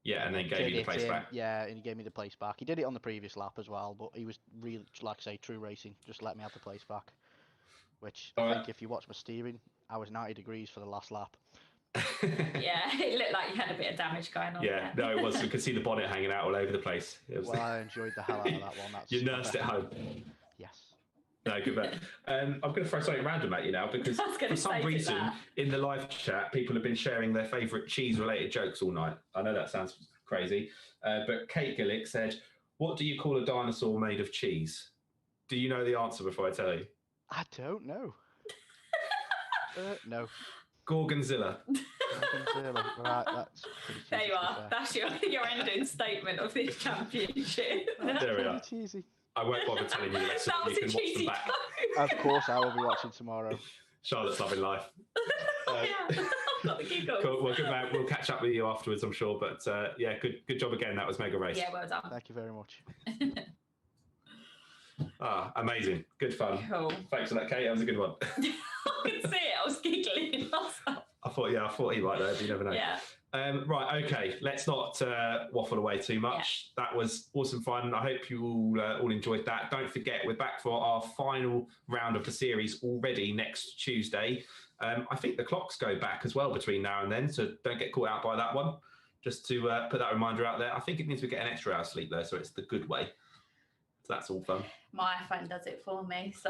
Yeah, and then gave you the place back. Yeah, and he gave me the place back. He did it on the previous lap as well, but he was really, like I say, true racing. Just let me have the place back. Which I think if you watch my steering, I was 90 degrees for the last lap. Yeah, it looked like you had a bit of damage going on. Yeah, no, it was. You could see the bonnet hanging out all over the place. Well, I enjoyed the hell out of that one. You nursed it home. Yes. No, good man. I'm going to throw something random at you now, because for some reason in the live chat, people have been sharing their favourite cheese-related jokes all night. I know that sounds crazy, but Kate Gillick said, "What do you call a dinosaur made of cheese?" Do you know the answer before I tell you? I don't know. No. Gorgonzilla. Gorgonzilla. Right, that's pretty cheesy. There you are. That's your ending statement of this championship. There we are. Cheesy. I won't bother telling you the rest. That was You can watch them back. Of course, I will be watching tomorrow. Charlotte's loving life. Yeah, I've got the giggles. Cool. Well, good man. We'll catch up with you afterwards, I'm sure. But yeah, good job again. That was mega race. Yeah, well done. Thank you very much. Amazing. Good fun. Cool. Thanks for that, Kate. That was a good one. I can see it. I was giggling. I thought he might know. You never know. Yeah. Right, okay. Let's not waffle away too much. Yeah. That was awesome fun. I hope you all enjoyed that. Don't forget, we're back for our final round of the series already next Tuesday. I think the clocks go back as well between now and then, so don't get caught out by that one. Just to put that reminder out there. I think it means we get an extra hour's sleep though, so it's the good way. So that's all fun. My phone does it for me, so.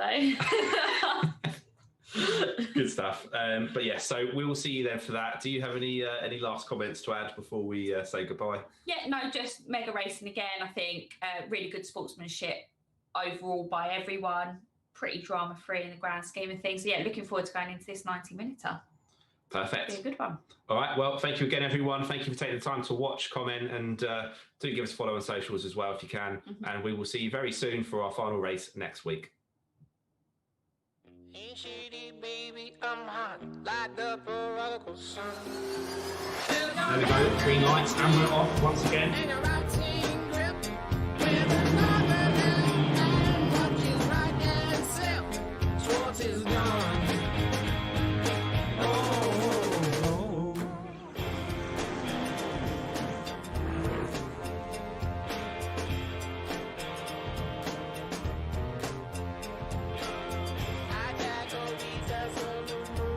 Good stuff. But yeah, so we will see you then for that. Do you have any last comments to add before we say goodbye? Yeah, no, just mega racing again. I think really good sportsmanship overall by everyone. Pretty drama free in the grand scheme of things. So yeah, looking forward to going into this 90-minute. Perfect. Be a good one. All right. Well, thank you again, everyone. Thank you for taking the time to watch, comment, and do give us a follow on socials as well if you can. And we will see you very soon for our final race next week. Ain't shady, baby, I'm hot like the prodigal son. There we go. Green lights, and we're off once again.